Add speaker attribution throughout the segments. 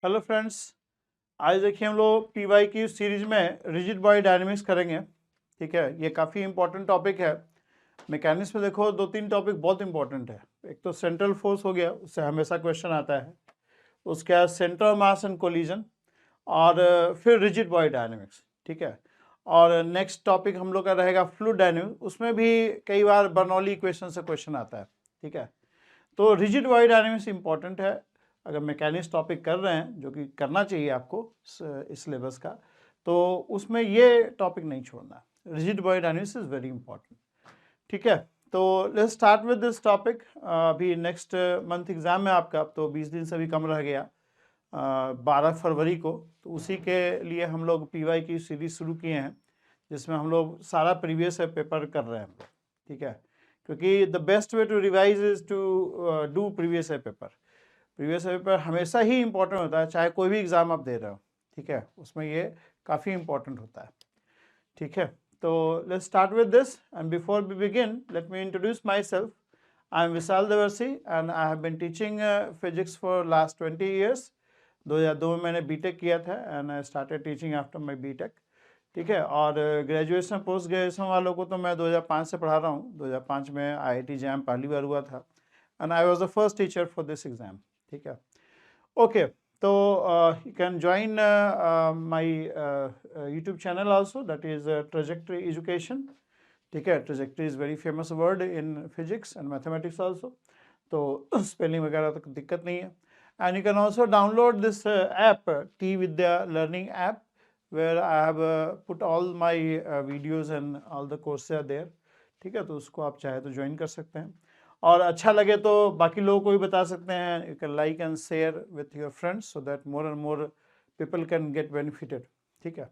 Speaker 1: Hello friends, आज देखिए हम लोग पीवाई की सीरीज में रिजिड बॉडी डायनेमिक्स करेंगे। ठीक है, ये काफ़ी इंपॉर्टेंट टॉपिक है। मैकेनिक्स में देखो दो तीन टॉपिक बहुत इंपॉर्टेंट है। एक तो सेंट्रल फोर्स हो गया, उससे हमेशा क्वेश्चन आता है। उसके बाद सेंटर मास एंड कोलिजन, और फिर रिजिड बॉडी डायनेमिक्स। ठीक है, और नेक्स्ट टॉपिक हम लोग का रहेगा फ्लूइड डायनेमिक्स। उसमें भी कई बार बर्नौली इक्वेशन से क्वेश्चन आता है। ठीक है, तो रिजिड बॉडी डायनेमिक्स इंपॉर्टेंट है। अगर मैकेनिक्स टॉपिक कर रहे हैं, जो कि करना चाहिए आपको इस सिलेबस का, तो उसमें ये टॉपिक नहीं छोड़ना। Rigid body dynamics is very important. ठीक है, तो let's start with this topic. अभी नेक्स्ट मंथ एग्जाम है आपका, तो 20 दिन से भी कम रह गया, 12 फरवरी को। तो उसी के लिए हम लोग पीवाई की सीरीज शुरू किए हैं, जिसमें हम लोग सारा प्रीवियस पेपर कर रहे हैं। ठीक है, क्योंकि the best way to revise is to do previous paper. Previous paper हमेशा ही इंपॉर्टेंट होता है, चाहे कोई भी एग्जाम आप दे रहे हो। ठीक है, उसमें ये काफ़ी इंपॉर्टेंट होता है। ठीक है, तो let's start with this, and before we begin let me introduce myself. I am Vishal Devarsi and I have been teaching physics for last 20 years. 2002 में मैंने बीटेक किया था and I started teaching after my BTech. ठीक है, और graduation post graduation वालों को तो मैं 2005 से पढ़ा रहा हूँ। 2005 में IIT जैम पहली बार हुआ था, and I was the first teacher for this exam. ठीक है, ओके, तो you can join my YouTube channel also, that is Trajectory Education. ठीक है, trajectory is very famous word in physics and mathematics also, तो spelling वगैरह तक दिक्कत नहीं है। And you can also download this app, T Vidya learning app, where I have put all my videos and all the courses are there. ठीक है, तो उसको आप चाहे तो ज्वाइन कर सकते हैं, और अच्छा लगे तो बाकी लोगों को भी बता सकते हैं। You can like and share with your friends so that more and more people can get benefited. ठीक है,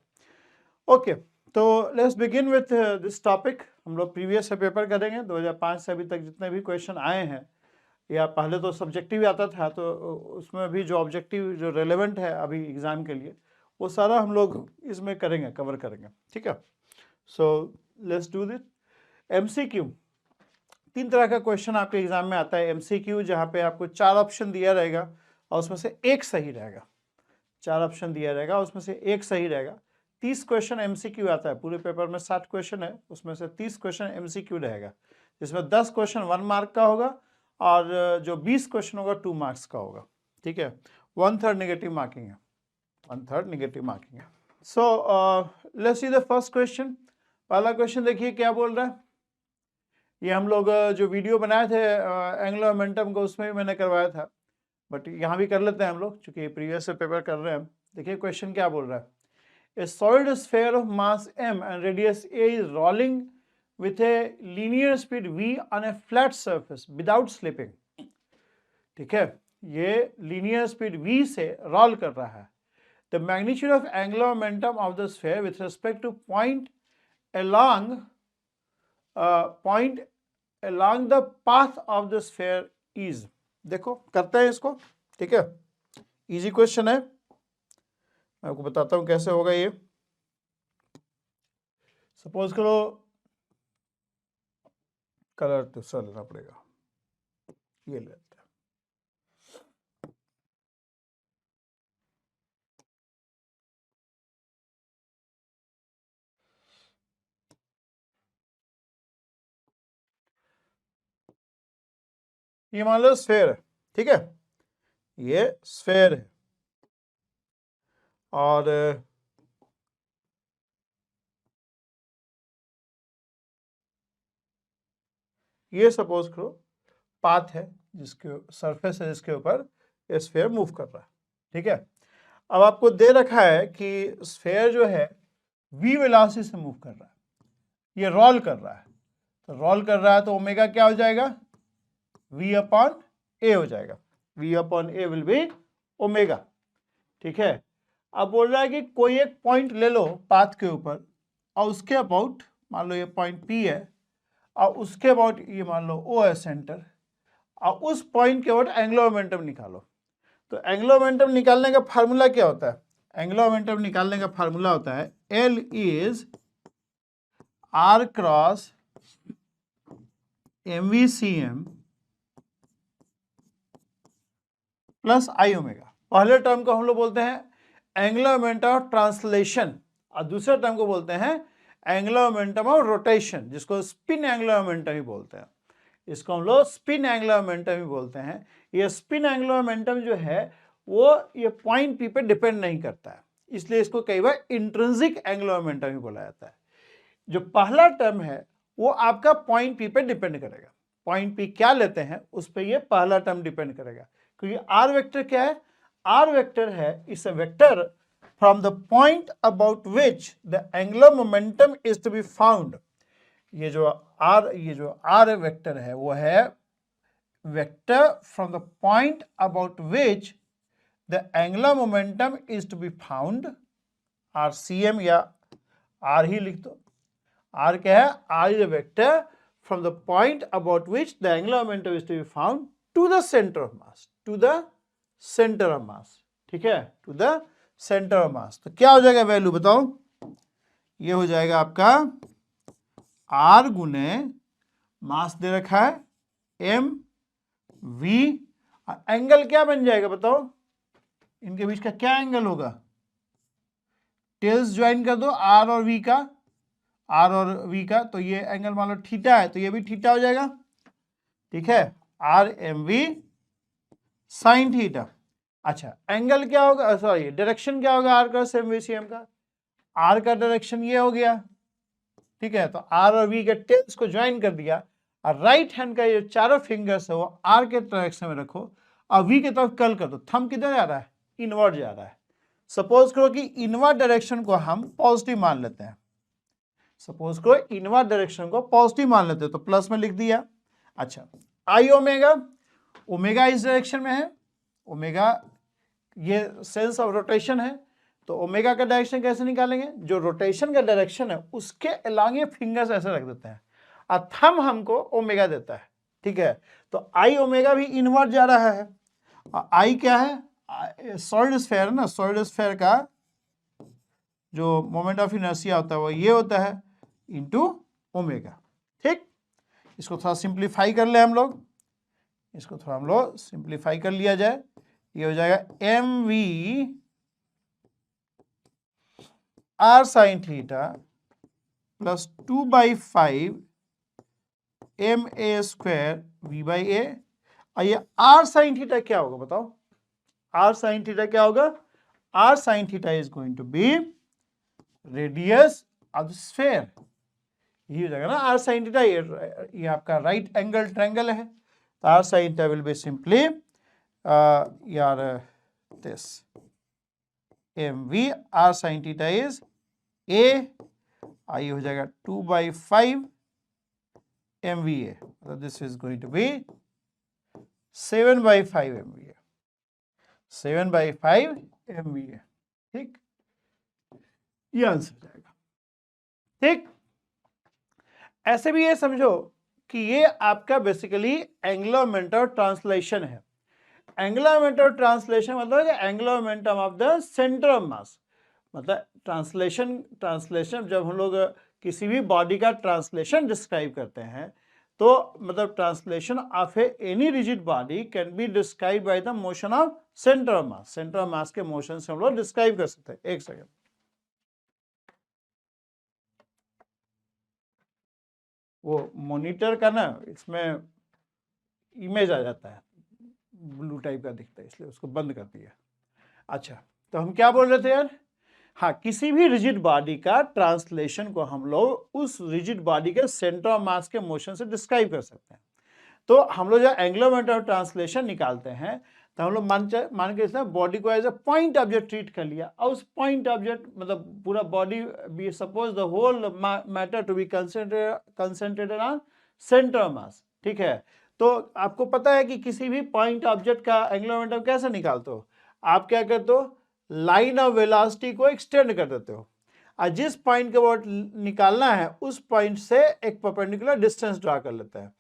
Speaker 1: ओके, तो let's begin with this topic. हम लोग प्रीवियस पेपर करेंगे 2005 से अभी तक जितने भी क्वेश्चन आए हैं, या पहले तो सब्जेक्टिव आता था, तो उसमें भी जो ऑब्जेक्टिव जो रेलेवेंट है अभी एग्ज़ाम के लिए, वो सारा हम लोग इसमें करेंगे, कवर करेंगे। ठीक है, so let's do this. MCQ, 3 तरह का क्वेश्चन आपके एग्जाम में आता है। MCQ, जहाँ पे आपको 4 ऑप्शन दिया रहेगा और उसमें से एक सही रहेगा। 4 ऑप्शन दिया रहेगा, उसमें से एक सही रहेगा। 30 क्वेश्चन MCQ आता है। पूरे पेपर में 60 क्वेश्चन है, उसमें से 30 क्वेश्चन MCQ रहेगा, जिसमें 10 क्वेश्चन 1 मार्क का होगा, और जो 20 क्वेश्चन होगा 2 मार्क्स का होगा। ठीक है, 1/3 नेगेटिव मार्किंग है, 1/3 नेगेटिव मार्किंग है। So let's see the first question. पहला क्वेश्चन देखिए क्या बोल रहा है। ये हम लोग जो वीडियो बनाए थे एंगुलर मोमेंटम को, उसमें भी मैंने करवाया था, बट यहाँ भी कर लेते हैं हम लोग, चूंकि प्रीवियस पेपर कर रहे हैं। देखिए क्वेश्चन क्या बोल रहा है। A solid sphere of mass m and radius a is rolling with a linear speed v on a flat surface without slipping. ठीक है, ये लीनियर स्पीड v से रोल कर रहा है। The magnitude of angular momentum of the sphere with respect to point along the path of the sphere is। देखो करते हैं इसको। ठीक है, इजी क्वेश्चन है, मैं आपको बताता हूं कैसे होगा ये। सपोज करो, कलर दूसरा लेना पड़ेगा, ये लेते हैं। ये मान लो स्फेयर है। ठीक है, ये स्फेयर है, और ये सपोज करो पाथ है, जिसके सरफेस है, जिसके ऊपर ये स्फेयर मूव कर रहा है। ठीक है, अब आपको दे रखा है कि स्फेयर जो है v वेलोसिटी से मूव कर रहा है, ये रोल कर रहा है। तो रोल कर रहा है तो ओमेगा क्या हो जाएगा, v/a हो जाएगा। v/a will be omega. ठीक है, अब बोल रहा है कि कोई एक पॉइंट ले लो पाथ के ऊपर, और उसके अबाउट मान लो ये पॉइंट P है, और उसके अबाउट ये मान लो O है सेंटर, और उस पॉइंट के अबाउट एंगुलर मोमेंटम निकालो। तो एंगुलर मोमेंटम निकालने का फार्मूला क्या होता है। एंगुलर मोमेंटम निकालने का फार्मूला होता है L is R cross MVCM plus I omega पहले टर्म को हम लोग बोलते हैं एंगुलर मोमेंटम ऑफ ट्रांसलेशन और दूसरे टर्म को बोलते हैं एंगुलर मोमेंटम ऑफ रोटेशन, जिसको स्पिन एंगुलर मोमेंटम ही बोलते हैं। इसको हम लोग स्पिन एंगुलर मोमेंटम ही बोलते हैं। ये स्पिन एंगुलर मोमेंटम जो है वो ये पॉइंट पी पे डिपेंड नहीं करता है, इसलिए इसको कई बार इंट्रिंसिक एंगुलर मोमेंटम ही बोला जाता है। जो पहला टर्म है वो आपका पॉइंट पी पे डिपेंड करेगा। पॉइंट पी क्या लेते हैं उस पर ये पहला टर्म डिपेंड करेगा, क्योंकि आर वेक्टर क्या है, आर वेक्टर है इस vector from the point about which the angular momentum is to be found. ये जो आर वेक्टर है वो है vector from the point about which the angular momentum is to be found, RCM या R ही लिख दो। आर क्या है, R is a vector from the point about which the angular momentum is to be found to the centre of mass, to the centre of mass, ठीक है, to the centre of mass. तो क्या हो जाएगा value बताओ, ये हो जाएगा आपका आर गुने मास दे रखा है mv, एंगल क्या बन जाएगा बताओ, इनके बीच का क्या एंगल होगा, टेल्स ज्वाइन कर दो आर और वी का, आर और वी का, तो ये एंगल मान लो थीटा है तो ये भी थीटा हो जाएगा, ठीक है, R M V sine theta. अच्छा एंगल क्या होगा, सॉरी डायरेक्शन क्या होगा आर का एम वी सी एम का, आर का डायरेक्शन ये हो गया, ठीक है, तो आर और वी के टेल्स को ज्वाइन कर दिया और राइट हैंड का ये चारों फिंगर्स है वो आर के डायरेक्शन में रखो और वी की तरफ कर्ल कर दो। थंब किधर जा रहा है, इनवर्ड जा रहा है। सपोज करो कि इनवर्ड डायरेक्शन को हम पॉजिटिव मान लेते हैं, सपोज करो इनवर्ड डायरेक्शन को पॉजिटिव मान लेते हैं तो प्लस में लिख दिया। अच्छा आई ओमेगा, ओमेगा इस डायरेक्शन में है, ओमेगा ये सेंस ऑफ रोटेशन है, तो ओमेगा का डायरेक्शन कैसे निकालेंगे, जो रोटेशन का डायरेक्शन है उसके अलॉन्ग ये फिंगर्स ऐसे रख देते हैं और थंब हमको ओमेगा देता है, ठीक है, तो आई ओमेगा भी इनवर्ड जा रहा है और आई क्या है, सॉलिड स्फीयर है ना, सॉलिड स्फीयर का जो मोमेंट ऑफ इनर्शिया होता है वो ये होता है इनटू ओमेगा, ठीक। इसको थोड़ा सिंप्लीफाई कर ले हम लोग, इसको थोड़ा हम लोग सिंप्लीफाई कर लिया जाए, ये हो जाएगा m v r sine theta plus 2/5 m a square v by a. और ये आर साइन थीटा क्या होगा बताओ, आर साइन थीटा क्या होगा, R sine theta is going to be radius of sphere, ये हो जाएगा ना आर साइन थीटा, ये आपका राइट एंगल ट्रायंगल है, तो r sine theta will be simply यार this m v r sine theta is a, I हो जाएगा 2/5 MVA, so this is going to be 7/5 MVA, 7/5 MVA, ठीक, ये आंसर जाएगा, ठीक। ऐसे भी ये समझो कि ये आपका basically angular momentum of translation है। एंगुलर मोमेंटम ऑफ ट्रांसलेशन मतलब angular momentum of the centre of मास, मतलब ट्रांसलेशन जब हम लोग किसी भी बॉडी का ट्रांसलेशन डिस्क्राइब करते हैं तो मतलब translation of any rigid body can be describe by the motion of centre of mass, centre of मास के मोशन से हम लोग डिस्क्राइब कर सकते हैं। एक सेकेंड, वो मॉनिटर का ना इसमें इमेज आ जाता है ब्लू टाइप का दिखता है, इसलिए उसको बंद कर दिया। अच्छा तो हम क्या बोल रहे थे यार, हाँ किसी भी रिजिड बॉडी का ट्रांसलेशन को हम लोग उस रिजिड बॉडी के सेंटर ऑफ मास के मोशन से डिस्क्राइब कर सकते हैं। तो हम लोग जब एंगुलर मोमेंटम ऑफ ट्रांसलेशन निकालते हैं तो हम लोग मान के बॉडी को as a point object treat कर लिया और उस पॉइंट ऑब्जेक्ट मतलब पूरा body be suppose the whole matter to be concentrated on centre of mass, ठीक है। तो आपको पता है कि किसी भी पॉइंट ऑब्जेक्ट का एंगुलर मोमेंटम कैसे निकालते हो, आप क्या करते हो, लाइन ऑफ वेलोसिटी को एक्सटेंड कर देते हो और जिस पॉइंट के वर्ड निकालना है उस पॉइंट से एक परपेंडिकुलर डिस्टेंस ड्रा कर लेते हैं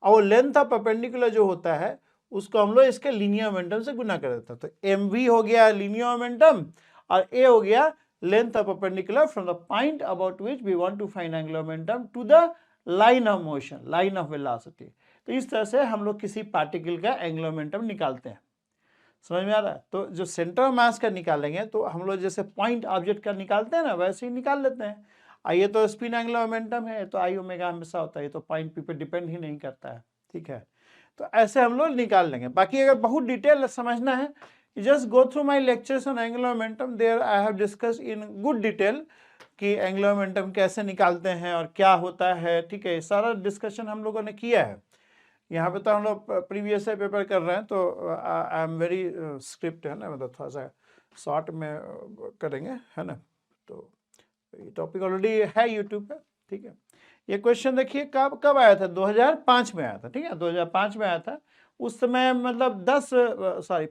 Speaker 1: और वो लेंथ ऑफ परपेंडिकुलर जो होता है उसको हम लोग इसके लीनियर मोमेंटम से गुना कर देते हैं। तो एम वी हो गया लीनियर मोमेंटम और ए हो गया length of perpendicular from the point about which we want to find angular momentum to the line of motion, line of velocity. तो इस तरह से हम लोग किसी पार्टिकल का एंगुलर मोमेंटम निकालते हैं। समझ में आ रहा है? तो जो सेंटर ऑफ मास का निकालेंगे तो हम लोग जैसे पॉइंट ऑब्जेक्ट का निकालते हैं ना, वैसे ही निकाल लेते हैं। ये तो स्पिन एंगुलर मोमेंटम है, तो आई ओमेगा हमेशा होता है, ये तो पॉइंट पी पे डिपेंड ही नहीं करता है, ठीक है। तो ऐसे हम लोग निकाल लेंगे। बाकी अगर बहुत डिटेल समझना है, just go through my lectures on angular momentum, there I have discuss in good detail कि एंगुलर मोमेंटम कैसे निकालते हैं और क्या होता है, ठीक है। सारा डिस्कशन हम लोगों ने किया है। यहाँ पे तो हम लोग प्रीवियस पेपर कर रहे हैं, तो आई एम वेरी स्क्रिप्ट है ना, मतलब थोड़ा सा शॉर्ट में करेंगे, है ना। तो ये टॉपिक ऑलरेडी है यूट्यूब पे, ठीक है। ये क्वेश्चन देखिए कब कब आया था, 2005 में आया था, ठीक है, 2005 में आया था। उस समय मतलब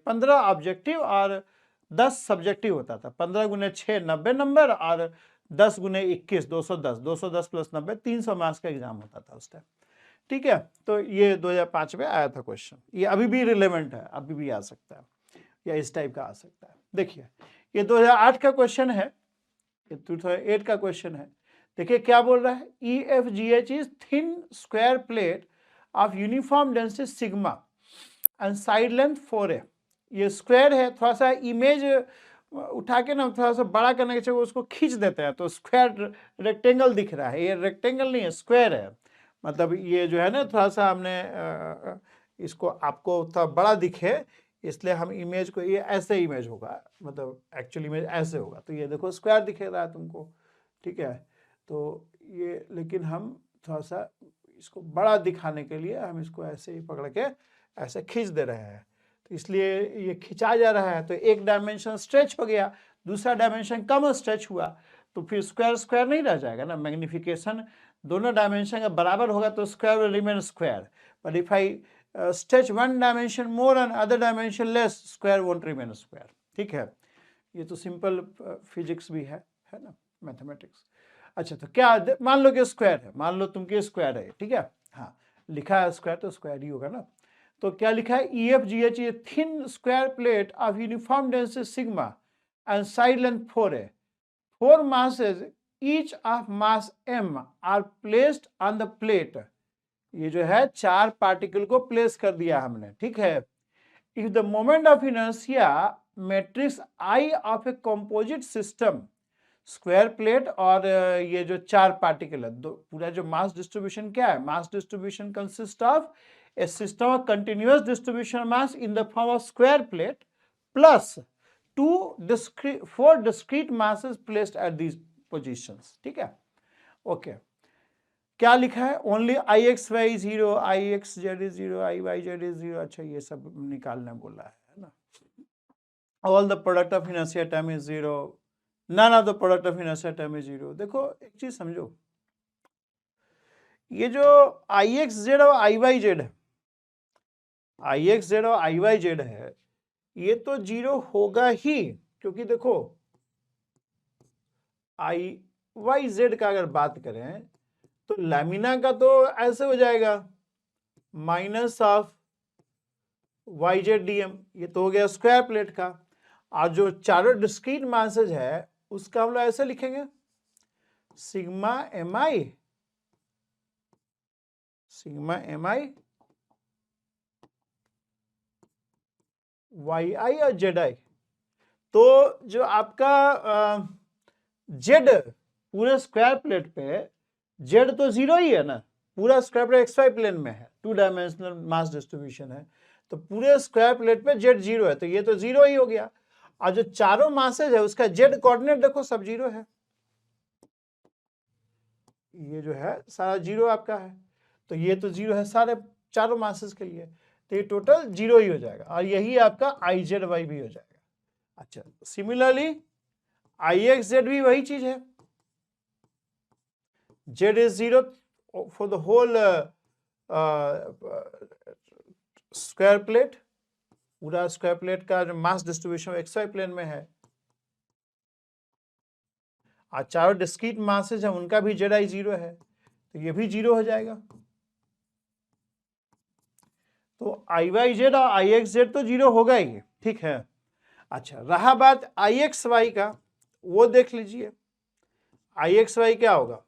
Speaker 1: 15 ऑब्जेक्टिव और 10 सब्जेक्टिव होता था। 15 गुने 6 90 नंबर और 10 गुने 21 210 प्लस 90 300 मार्क्स का एग्जाम होता था उस टाइम, ठीक है। तो ये 2005 में आया था क्वेश्चन, ये अभी भी रिलेवेंट है, अभी भी आ सकता है, या इस टाइप का आ सकता है। देखिए ये 2008 का क्वेश्चन है, ये 2008 का क्वेश्चन है। देखिए क्या बोल रहा है, EFGH is thin square plate of uniform density sigma and side length 4a। ये स्क्वायर है, थोड़ा सा इमेज उठा के ना थोड़ा सा बड़ा करने के चाहिए, उसको खींच देते हैं तो स्क्वायर रेक्टेंगल दिख रहा है। ये रेक्टेंगल नहीं है, स्क्वायर है। मतलब ये जो है ना, थोड़ा सा हमने इसको आपको थोड़ा बड़ा दिखे, इसलिए हम इमेज को, ये ऐसे इमेज होगा, मतलब एक्चुअली इमेज ऐसे होगा, तो ये देखो स्क्वायर दिख रहा है तुमको, ठीक है। तो ये, लेकिन हम थोड़ा सा इसको बड़ा दिखाने के लिए हम इसको ऐसे ही पकड़ के ऐसे खींच दे रहे हैं, तो इसलिए ये खिंचा जा रहा है। तो एक डायमेंशन स्ट्रेच हो गया, दूसरा डायमेंशन कम स्ट्रेच हुआ, तो फिर स्क्वायर स्क्वायर नहीं रह जाएगा ना। मैग्निफिकेशन दोनों डायमेंशन का बराबर होगा तो square will remain square, but if I stretch one dimension more and other dimension less, square won't remain square, ठीक है। ये तो सिंपल फिजिक्स भी है ना, मैथमेटिक्स। अच्छा, तो क्या मान लो कि स्क्वायर है, मान लो तुमके स्क्वायर है, ठीक है, हाँ लिखा है स्क्वायर तो स्क्वायर ही होगा ना। तो क्या लिखा है, EFGH ये thin square plate of uniform density sigma and side length 4a, 4 masses each of mass m are placed on the plate। ये जो है 4 पार्टिकल को प्लेस कर दिया हमने, ठीक है। If the moment of inertia matrix I of a composite system, square plate और ये जो 4 पार्टिकल है, पूरा जो मास डिस्ट्रीब्यूशन क्या है, mass distribution consist of a system of continuous distribution mass in the form of square plate plus 4 discrete masses placed at these positions, ठीक है। ओके, क्या लिखा है, only IXY 0, IXZ is 0, IYZ is 0। अच्छा, ये सब निकालना बोला है ना। All the product of inertia term is 0, none of the product of inertia term is 0। देखो एक चीज समझो, ये जो IXZ और IYZ है, IXZ और IYZ है, ये तो 0 होगा ही, क्योंकि देखो IYZ का अगर बात करें तो लैमिना का तो ऐसे हो जाएगा माइनस ऑफ YZ/dm, ये तो हो गया स्क्वायर प्लेट का। और जो चारों डिस्क्रीट मासेज है उसका हम लोग ऐसे लिखेंगे, सिग्मा mi yi और zi। तो जो आपका z पूरे स्क्वायर प्लेट पे z तो 0 ही है ना, पूरा स्क्वायर प्लेट XY प्लेन में है, 2 डायमेंशनल मास डिस्ट्रीब्यूशन है, तो पूरे स्क्वायर प्लेट पे z 0 है, तो ये तो 0 ही हो गया। और जो चारों मासेज है उसका z कोऑर्डिनेट देखो सब 0 है, ये जो है सारा 0 आपका है, तो ये तो 0 है सारे चारों मासेज के लिए, तो ये टोटल 0 ही हो जाएगा, और यही आपका IZY भी हो जाएगा। अच्छा, सिमिलरली IXZ भी वही चीज है, Z is 0 for the whole square plate, पूरा स्क्वायर प्लेट का जो मास डिस्ट्रीब्यूशन XY प्लेन में है, और चारों डिस्क्रीट मासेज है उनका भी ZI 0 है, तो ये भी 0 हो जाएगा। तो IYZ और IXZ तो 0 होगा ही, ठीक है। अच्छा, रहा बात IXY का, वो देख लीजिए, IXY क्या होगा,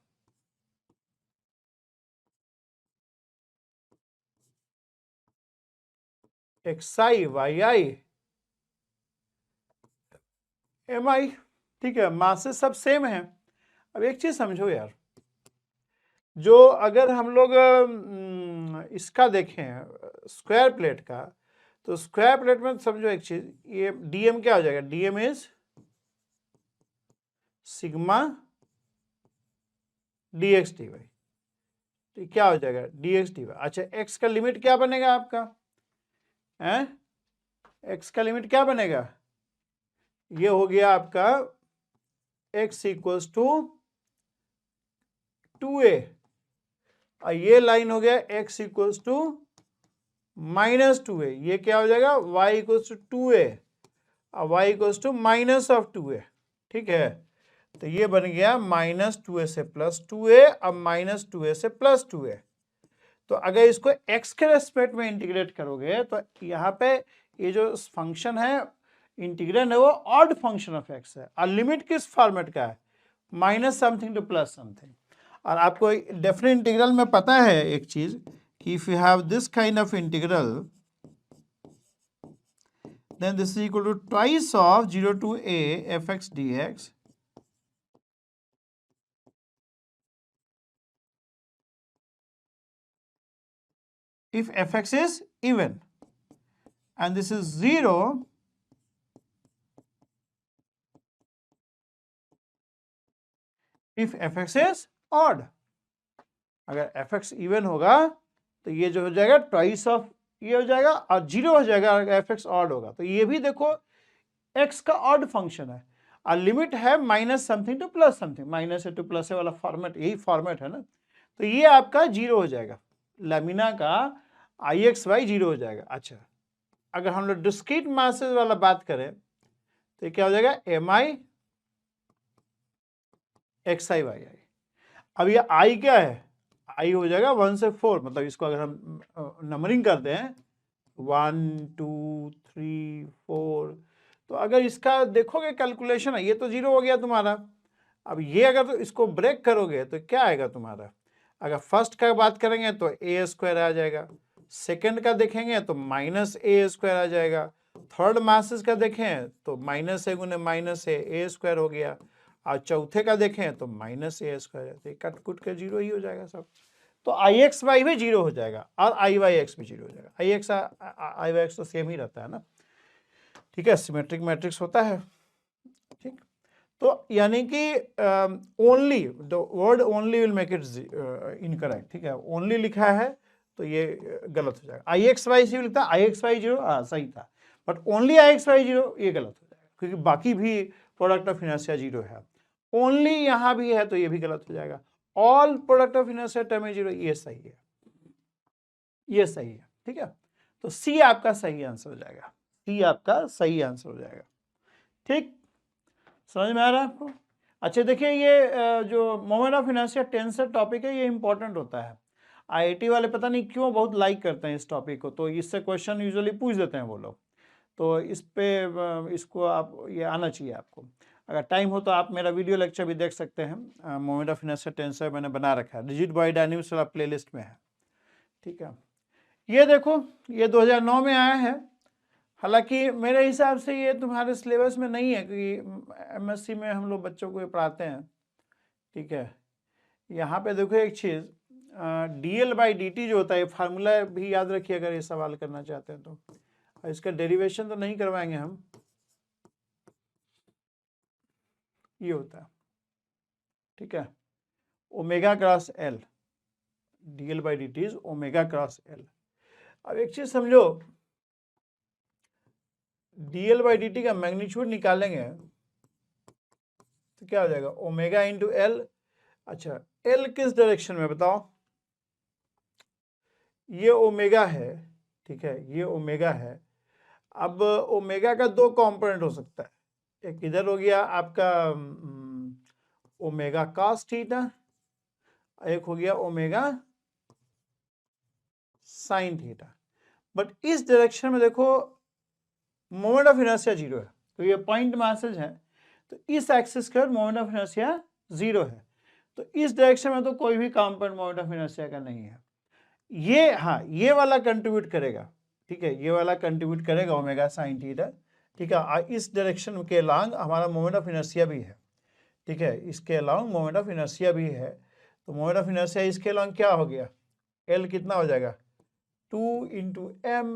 Speaker 1: XI YI एम आई, ठीक है, मासेस सब सेम है। अब एक चीज समझो यार, जो अगर हम लोग इसका देखें स्क्वायर प्लेट का, तो स्क्वायर प्लेट में समझो एक चीज, ये डीएम क्या हो जाएगा, DM is sigma DX D Y, तो क्या हो जाएगा डीएक्स डी वाई। अच्छा, एक्स का लिमिट क्या बनेगा आपका, है एक्स का लिमिट क्या बनेगा, ये हो गया आपका x इक्वल्स टू 2a, और ये लाइन हो गया x इक्वल्स टू -2a, ये क्या हो जाएगा y इक्वल्स टू 2a और y equals to minus of 2a, ठीक है। तो ये बन गया -2a से +2a और -2a से +2a। तो अगर इसको x के रेस्पेक्ट में इंटीग्रेट करोगे तो यहाँ पे ये जो फंक्शन है इंटीग्रल है वो ऑड फंक्शन ऑफ x है, और लिमिट किस फॉर्मेट का है, minus something to plus something. और आपको डेफिनेट इंटीग्रल में पता है एक चीज कि if you have this kind of integral then this is equal to twice of 0 to a fx dx if fx is even, and this is 0 if fx is odd। अगर fx even होगा तो ये जो हो जाएगा twice of ये हो जाएगा, और 0 हो जाएगा अगर fx ऑड होगा। तो ये भी देखो x का ऑड फंक्शन है, और लिमिट है minus something to plus something, minus a to plus a वाला फॉर्मेट, यही फॉर्मेट है ना। तो ये आपका 0 हो जाएगा, लैमिना का आई एक्स वाई 0 हो जाएगा। अच्छा, अगर हम लोग डिस्क्रीट मासेस वाला बात करें तो क्या हो जाएगा एम आई एक्स आई वाई आई। अब ये आई क्या है, आई हो जाएगा 1 से 4, मतलब इसको अगर हम नंबरिंग करते हैं 1 2 3 4, तो अगर इसका देखोगे कैलकुलेशन है, ये तो 0 हो गया तुम्हारा। अब ये अगर तो इसको ब्रेक करोगे तो क्या आएगा तुम्हारा, अगर फर्स्ट का बात करेंगे तो ए स्क्वायर आ जाएगा, सेकंड का देखेंगे तो माइनस ए स्क्वायर आ जाएगा, थर्ड मासेस का देखें तो माइनस ए गुने माइनस ए स्क्वायर हो गया, और चौथे का देखें तो माइनस ए स्क्वायर, तो कट कुट के 0 ही हो जाएगा सब। तो आई एक्स वाई भी 0 हो जाएगा और आई वाई एक्स भी 0 हो जाएगा। आई वाई एक्स तो सेम ही रहता है ना, ठीक है, सिमेट्रिक मैट्रिक्स होता है, ठीक। तो यानी कि only the word only will make it incorrect, ठीक है, ओनली लिखा है तो ये गलत हो जाएगा। आई एक्स वाई से लिखता है आई एक्स वाई 0, सही था, but only I x Y 0 ये गलत हो जाएगा, क्योंकि बाकी भी प्रोडक्ट ऑफ इनर्शिया 0 है, ओनली यहाँ भी है तो ये भी गलत हो जाएगा। All product of inertia term में 0, ये सही है, ये सही है, ठीक है। तो सी आपका सही आंसर हो जाएगा, सी आपका सही आंसर हो जाएगा, ठीक, समझ में आ रहा है आपको। अच्छा देखिए, ये जो moment of inertia tensor topic है ये इंपॉर्टेंट होता है, आईआईटी वाले पता नहीं क्यों बहुत लाइक करते हैं इस टॉपिक को, तो इससे क्वेश्चन यूजुअली पूछ देते हैं वो लोग, तो इस पे इसको आप ये आना चाहिए आपको। अगर टाइम हो तो आप मेरा वीडियो लेक्चर भी देख सकते हैं, मोमेंट ऑफ इनर्शिया टेंसर मैंने बना रखा है, रिजिड बॉडी डायनामिक्स वाला प्लेलिस्ट में है, ठीक है। ये देखो ये 2009 में आया है, हालांकि मेरे हिसाब से ये तुम्हारे सिलेबस में नहीं है, क्योंकि एमएससी में हम लोग बच्चों को ये पढ़ाते हैं, ठीक है। यहाँ पे देखो एक चीज़, dl/dt जो होता है, फार्मूला भी याद रखिए अगर ये सवाल करना चाहते हैं तो, इसका डेरिवेशन तो नहीं करवाएंगे हम, ये होता है, ठीक है, omega cross L, dl/dt is omega cross L. अब एक चीज समझो, dl/dt का मैग्नीट्यूड निकालेंगे तो क्या हो जाएगा ओमेगा इंटू एल। अच्छा, एल किस डायरेक्शन में बताओ, ये ओमेगा है, ठीक है, ये ओमेगा है। अब ओमेगा का 2 कंपोनेंट हो सकता है, एक इधर हो गया आपका ओमेगा कॉस थीटा, एक हो गया ओमेगा साइन थीटा। बट इस डायरेक्शन में देखो मोमेंट ऑफ इनर्शिया 0 है, तो ये पॉइंट मासेज है, तो इस एक्सिस का मोमेंट ऑफ इनर्शिया 0 है, तो इस डायरेक्शन में तो कोई भी कंपोनेंट मोमेंट ऑफ इनर्शिया का नहीं है। ये हाँ, ये वाला कंट्रीब्यूट करेगा, ठीक है, ये वाला कंट्रीब्यूट करेगा ओमेगा साइन थीटा, ठीक है। इस डायरेक्शन के अलॉन्ग हमारा मोमेंट ऑफ इनर्शिया भी है, ठीक है, इसके अलॉन्ग मोमेंट ऑफ इनर्शिया भी है। तो मोमेंट ऑफ इनर्शिया इसके अलॉन्ग क्या हो गया, एल कितना हो जाएगा 2 इंटू एम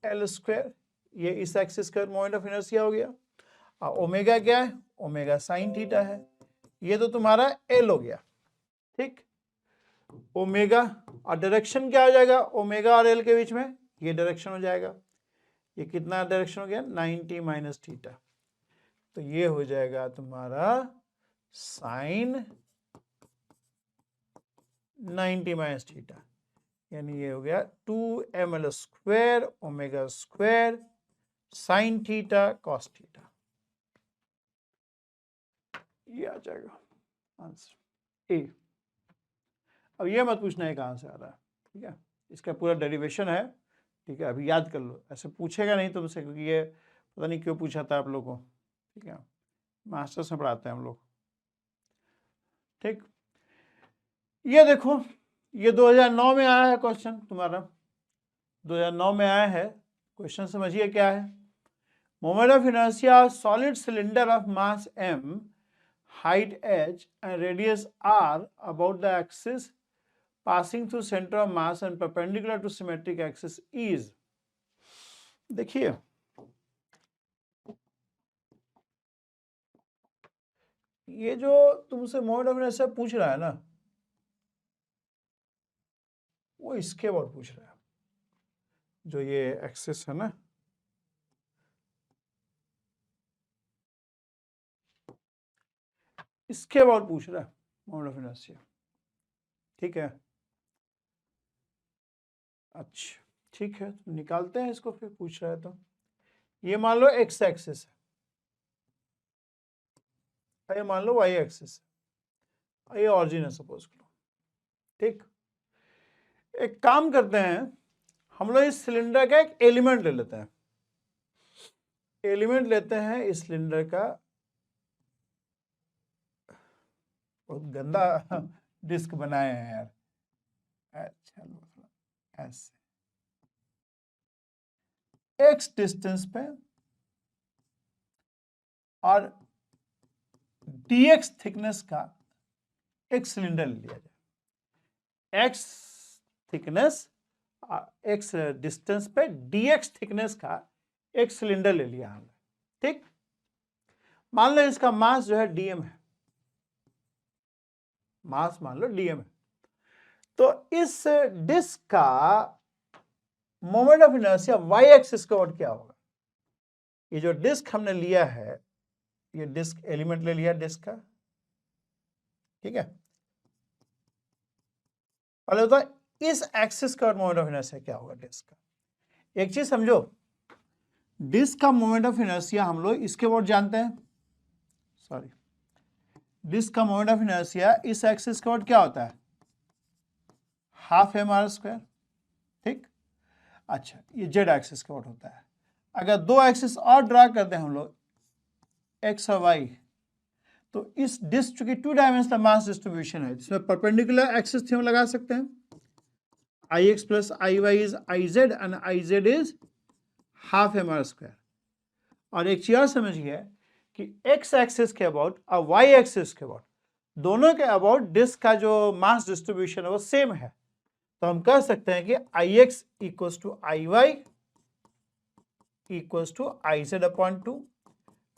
Speaker 1: एल स्क्वायर, ये इस एक्सिस का मोमेंट ऑफ इनर्शिया हो गया। और ओमेगा क्या है, ओमेगा साइन थीटा है, ये तो तुम्हारा एल हो गया, ठीक। ओमेगा और डायरेक्शन क्या हो जाएगा, ओमेगा और एल के बीच में ये डायरेक्शन हो जाएगा, ये कितना डायरेक्शन हो गया 90 माइनस थीटा, तो ये हो जाएगा तुम्हारा साइन 90 माइनस थीटा, यानी ये हो गया 2ml square omega square sine theta cos theta, ये आ जाएगा आंसर ए। अब ये मत पूछना है कहाँ से आ रहा है, ठीक है, इसका पूरा डेरिवेशन है, ठीक है, अभी याद कर लो, ऐसे पूछेगा नहीं तुमसे, क्योंकि ये पता नहीं क्यों पूछा था आप लोगों को, ठीक है, मास्टर्स में पढ़ाते हैं हम लोग, ठीक। ये देखो, ये 2009 में आया है क्वेश्चन तुम्हारा, 2009 में आया है क्वेश्चन, समझिए क्या है। Moment of inertia solid cylinder of mass m, height h and radius r about the axis passing through center of mass and perpendicular to symmetric axis is, देखिए ये जो तुमसे मोमेंट ऑफ इनर्शिया पूछ रहा है ना, वो इसके बाद पूछ रहा है, जो ये एक्सिस है ना, इसके बाद पूछ रहा है मोमेंट ऑफ इनर्शिया, ठीक है। अच्छा ठीक है, तो निकालते हैं इसको, फिर पूछ रहा है तो ये मान लो एक्स एक्सिस है, ये मान लो वाई एक्सिस है, ये ऑरिजिन है सपोज करो, ठीक। एक काम करते हैं, हम लोग इस सिलेंडर का एक एलिमेंट ले लेते हैं, एलिमेंट लेते हैं इस सिलेंडर का, बहुत गंदा डिस्क बनाए हैं यार, अच्छा ऐसे एक्स डिस्टेंस पे और dx थिकनेस का एक सिलेंडर ले लिया जाए, एक्स थिकनेस एक्स डिस्टेंस पे dx थिकनेस का एक सिलेंडर ले लिया हमने, ठीक। मान लो इसका मास जो है dm है, मास मान लो dm है, तो इस डिस्क का moment of inertia y axis का क्या होगा, ये जो डिस्क हमने लिया है, ये डिस्क एलिमेंट ले लिया डिस्क का, ठीक है। पहले तो इस एक्सिस का मोमेंट ऑफ इनर्शिया क्या होगा डिस्क का, एक चीज समझो, डिस्क का मोमेंट ऑफ इनर्शिया हम लोग इसके वर्ड जानते हैं, सॉरी, डिस्क का मोमेंट ऑफ इनर्शिया इस एक्सिस का वर्ड क्या होता है, हाफ एम आर स्क्वायर, ठीक। अच्छा, ये जेड एक्सिस का वर्ड होता है। अगर दो एक्सिस और ड्रा करते हैं हम लोग, एक्स और वाई, तो इस डिस्क चूंकि 2 डायमेंशनल मास डिस्ट्रीब्यूशन है, जिसमें परपेंडिकुलर एक्सिस थ्योरम लगा सकते हैं, I x plus I y is I z and I z is half m r square. और एक चीज और समझिए कि एक्स एक्सिस के अबाउट और वाई एक्सिस के अबाउट, दोनों के अबाउट डिस्क का जो मास डिस्ट्रीब्यूशन है वो सेम है, तो हम कह सकते हैं कि I x equals to I y equals to I z upon 2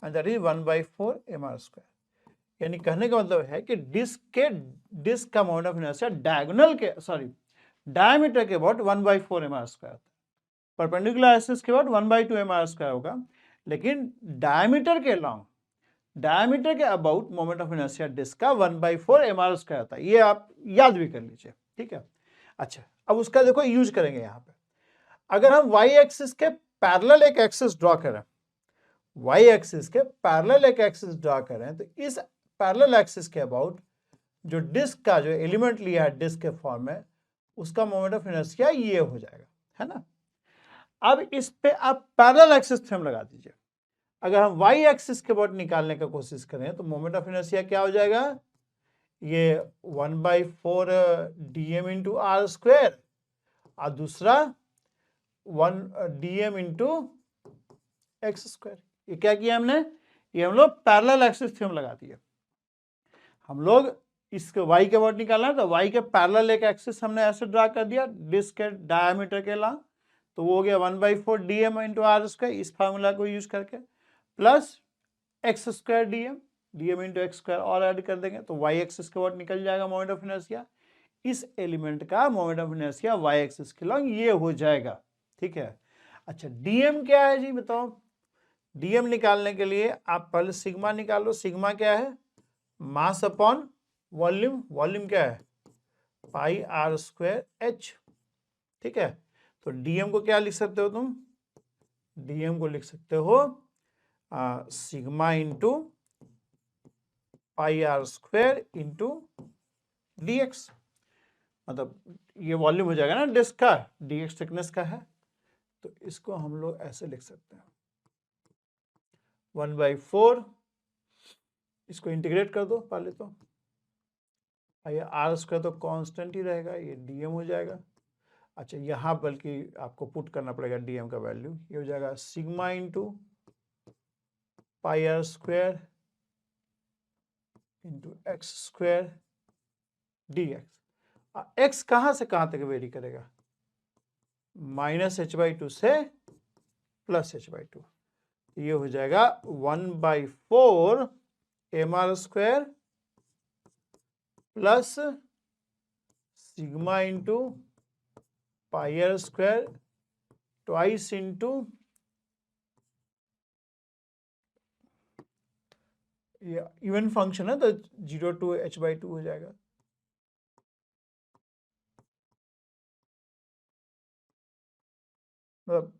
Speaker 1: and that is 1/4 m r square. यानी कहने का मतलब है कि डिस्क का मोमेंट ऑफ इनर्शिया डायगोनल के डायमीटर के अबाउट 1/4 एम आर स्क्वायर होता है, परपेंडिकुलर एक्सिस के अबाउट 1/2 एम आर स्क्वायर होगा, लेकिन डायमीटर के about moment of inertia disc का 1/4 एम आर स्क्वायर होता है, ये आप याद भी कर लीजिए, ठीक है। अच्छा, अब उसका देखो यूज करेंगे यहाँ पे, अगर हम वाई एक्सिस के पैरेलल एक एक्सिस ड्रॉ करें, वाई एक्सिस के पैरेलल एक एक्सिस ड्रॉ करें, तो इस पैरेलल एक्सिस के अबाउट जो डिस्क का जो एलिमेंट लिया है डिस्क के फॉर्म में, उसका मोमेंट ऑफ इनर्शिया ये हो जाएगा, है ना। अब इस पे आप पैरेलल एक्सिस थ्योरम लगा दीजिए, अगर हम वाई एक्सिस के अबाउट निकालने का कोशिश करें तो मोमेंट ऑफ इनर्शिया क्या हो जाएगा, ये 1/4 dm इंटू आर स्क्वायर और दूसरा 1 dm इंटू एक्स स्क्वायर, ये क्या किया हमने, ये हम लोग पैरेलल एक्सिस थ्योरम लगा दिया। हम लोग इसके y के वर्ड निकालना है तो y के पैरेलल एक एक्सिस हमने ऐसे ड्रा कर दिया डिस्क के डायमीटर के लॉन्ग, तो वो हो गया 1/4 dm इंटू आर स्क्वायर, इस फार्मूला को यूज करके, plus X square DM into X square और ऐड कर देंगे तो वाई एक्सिस के वर्ड निकल जाएगा मोमेंट ऑफ इनर्शिया। इस एलिमेंट का moment of inertia Y axis के लॉन्ग ये हो जाएगा। ठीक है, अच्छा डीएम क्या है जी बताओ। डीएम निकालने के लिए आप पहले सिग्मा निकालो। सिग्मा क्या है, मास अपॉन वॉल्यूम। वॉल्यूम क्या है, पाई आर स्क्वायर एच। ठीक है, तो डीएम को क्या लिख सकते हो तुम, डीएम को लिख सकते हो sigma into pi R square into DX. मतलब ये वॉल्यूम हो जाएगा ना डिस्क का, डीएक्स थिकनेस का है, तो इसको हम लोग ऐसे लिख सकते हैं 1/4, इसको इंटीग्रेट कर दो पहले तो, ये आर स्क्वायर तो कांस्टेंट ही रहेगा, ये डीएम हो जाएगा। अच्छा यहाँ बल्कि आपको पुट करना पड़ेगा डीएम का वैल्यू, ये हो जाएगा sigma into pi R square into X square DX. X कहाँ से कहाँ तक वेरी करेगा, -h/2 से +h/2, ये हो जाएगा 1/4 mr square plus sigma into pi R square twice into ये इवन फंक्शन है तो 0 to h/2 हो जाएगा। मतलब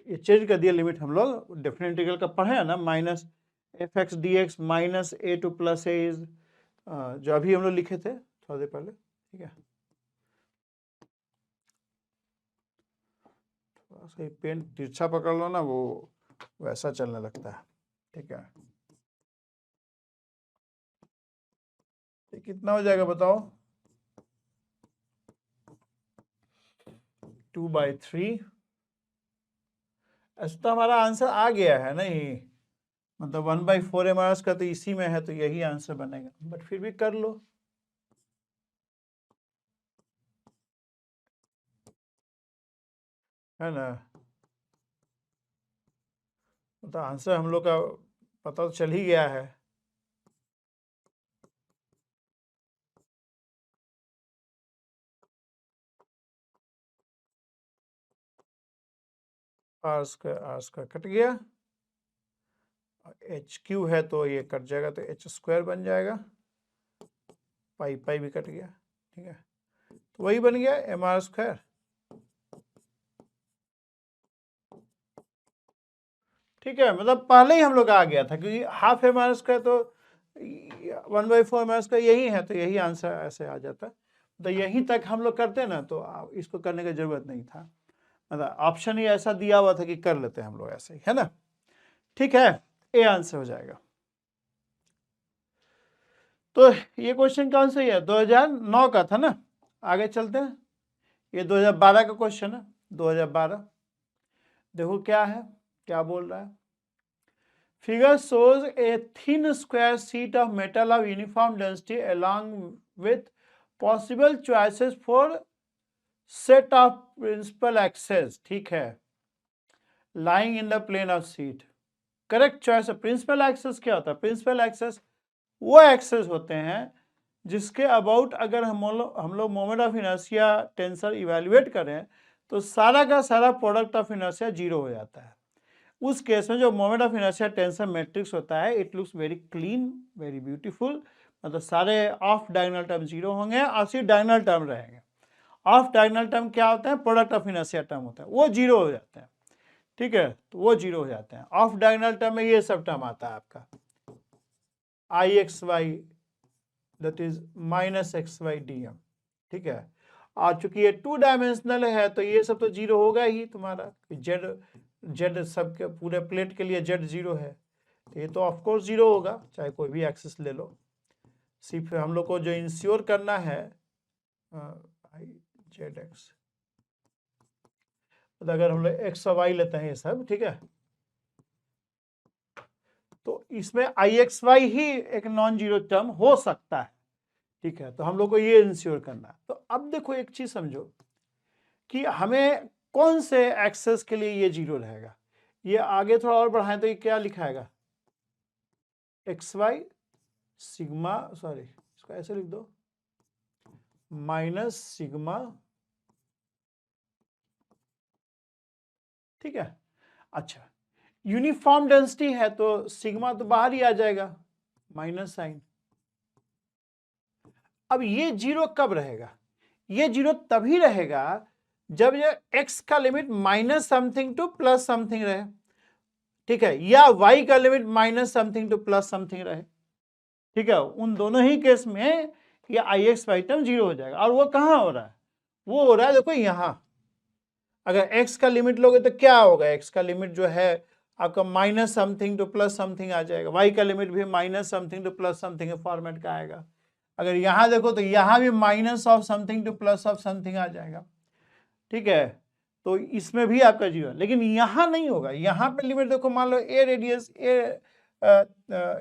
Speaker 1: ये चेंज कर दिया लिमिट, हम लोग डेफिनेट इंटीग्रल का पढ़े हैं ना, -f(x) dx minus a two plus a is, जो अभी हम लोग लिखे थे थोड़ा देर पहले। ठीक है, थोड़ा सा पेन तिरछा पकड़ लो ना, वो वैसा चलने लगता है। ठीक है, ये कितना हो जाएगा बताओ, 2/3। ऐसा तो हमारा आंसर आ गया है नहीं, मतलब 1/4 mr का तो इसी में है, तो यही आंसर बनेगा, बट फिर भी कर लो। है ना, तो आंसर हम लोग का पता तो चल ही गया है। आर स्क्वायर कट गया, एच क्यू है तो ये कट जाएगा तो एच स्क्वायर बन जाएगा, पाई पाई भी कट गया। ठीक है, तो वही बन गया एम आर स्क्वायर। ठीक है, मतलब पहले ही हम लोग आ गया था, क्योंकि हाफ एम आर स्क्वायर तो 1/4 एम आर स्क्वायर यही है, तो यही आंसर ऐसे आ जाता। तो यहीं तक हम लोग करते ना तो इसको करने की जरूरत नहीं था, मतलब ऑप्शन ही ऐसा दिया हुआ था कि कर लेते हैं हम लोग ऐसे ही, है ना। ठीक है, ए आंसर हो जाएगा। तो ये क्वेश्चन कौन सा है, 2009 का था ना। आगे चलते हैं, ये 2012 का क्वेश्चन है। 2012 देखो क्या है, क्या बोल रहा है। Figure shows a thin square sheet of metal of uniform density along with possible choices for set of principal axes। ठीक है, lying in the plane of sheet। Correct choice है। प्रिंसिपल एक्सेस क्या होता है, प्रिंसिपल एक्सेस वो access होते हैं जिसके अबाउट अगर हम लोग moment of inertia tensor evaluate करें तो सारा का सारा प्रोडक्ट ऑफ इनर्शिया जीरो हो जाता है। उस केस में जो moment of inertia tensor matrix होता है, it looks very clean, very beautiful, मतलब सारे ऑफ डायगोनल टर्म जीरो होंगे और सिर्फ डायगोनल टर्म रहेंगे। ऑफ डायगोनल टर्म क्या होता है, प्रोडक्ट ऑफ इनर्शिया टर्म होता है, वो जीरो हो जाते हैं। ठीक है, तो वो जीरो हो जाते हैं। ऑफ डायगोनल टर्म में ये सब टर्म आता है आपका I x y that is -xy dm। ठीक है, और चूंकि ये 2 डायमेंशनल है तो ये सब तो जीरो होगा ही तुम्हारा, जेड जेड सबके पूरे प्लेट के लिए जेड जीरो है, तो ये तो ऑफकोर्स जीरो होगा चाहे कोई भी एक्सिस ले लो। सिर्फ हम लोग को जो इंश्योर करना है जेड एक्स, तो अगर हम लोग एक्स और वाई लेते हैं ये सब, ठीक है, तो इसमें IXY ही एक नॉन जीरो टर्म हो सकता है, ठीक है। तो हम लोग को ये इंश्योर करना है। तो अब देखो एक चीज समझो कि हमें कौन से एक्सेस के लिए ये जीरो रहेगा। ये आगे थोड़ा और बढ़ाएं तो ये क्या लिखाएगा, XY सिग्मा, सॉरी इसको ऐसे लिख दो, माइनस सिग्मा, ठीक है। अच्छा, यूनिफॉर्म डेंसिटी है तो सिग्मा तो बाहर ही आ जाएगा, माइनस साइन। अब ये जीरो कब रहेगा, ये जीरो तभी रहेगा जब ये x का limit minus something to plus something रहे, ठीक है, या y का limit minus something to plus something रहे, ठीक है। उन दोनों ही केस में ये IXY टर्म जीरो हो जाएगा। और वो कहाँ हो रहा है, वो हो रहा है देखो यहां। अगर x का लिमिट लोगे तो क्या होगा, x का लिमिट जो है आपका minus something to plus something आ जाएगा, y का लिमिट भी minus something to plus something format का आएगा। अगर यहां देखो तो यहां भी minus of something to plus of something आ जाएगा, ठीक है। तो इसमें भी आपका जीरो, लेकिन यहां नहीं होगा। यहां पे लिमिट देखो, मान लो a रेडियस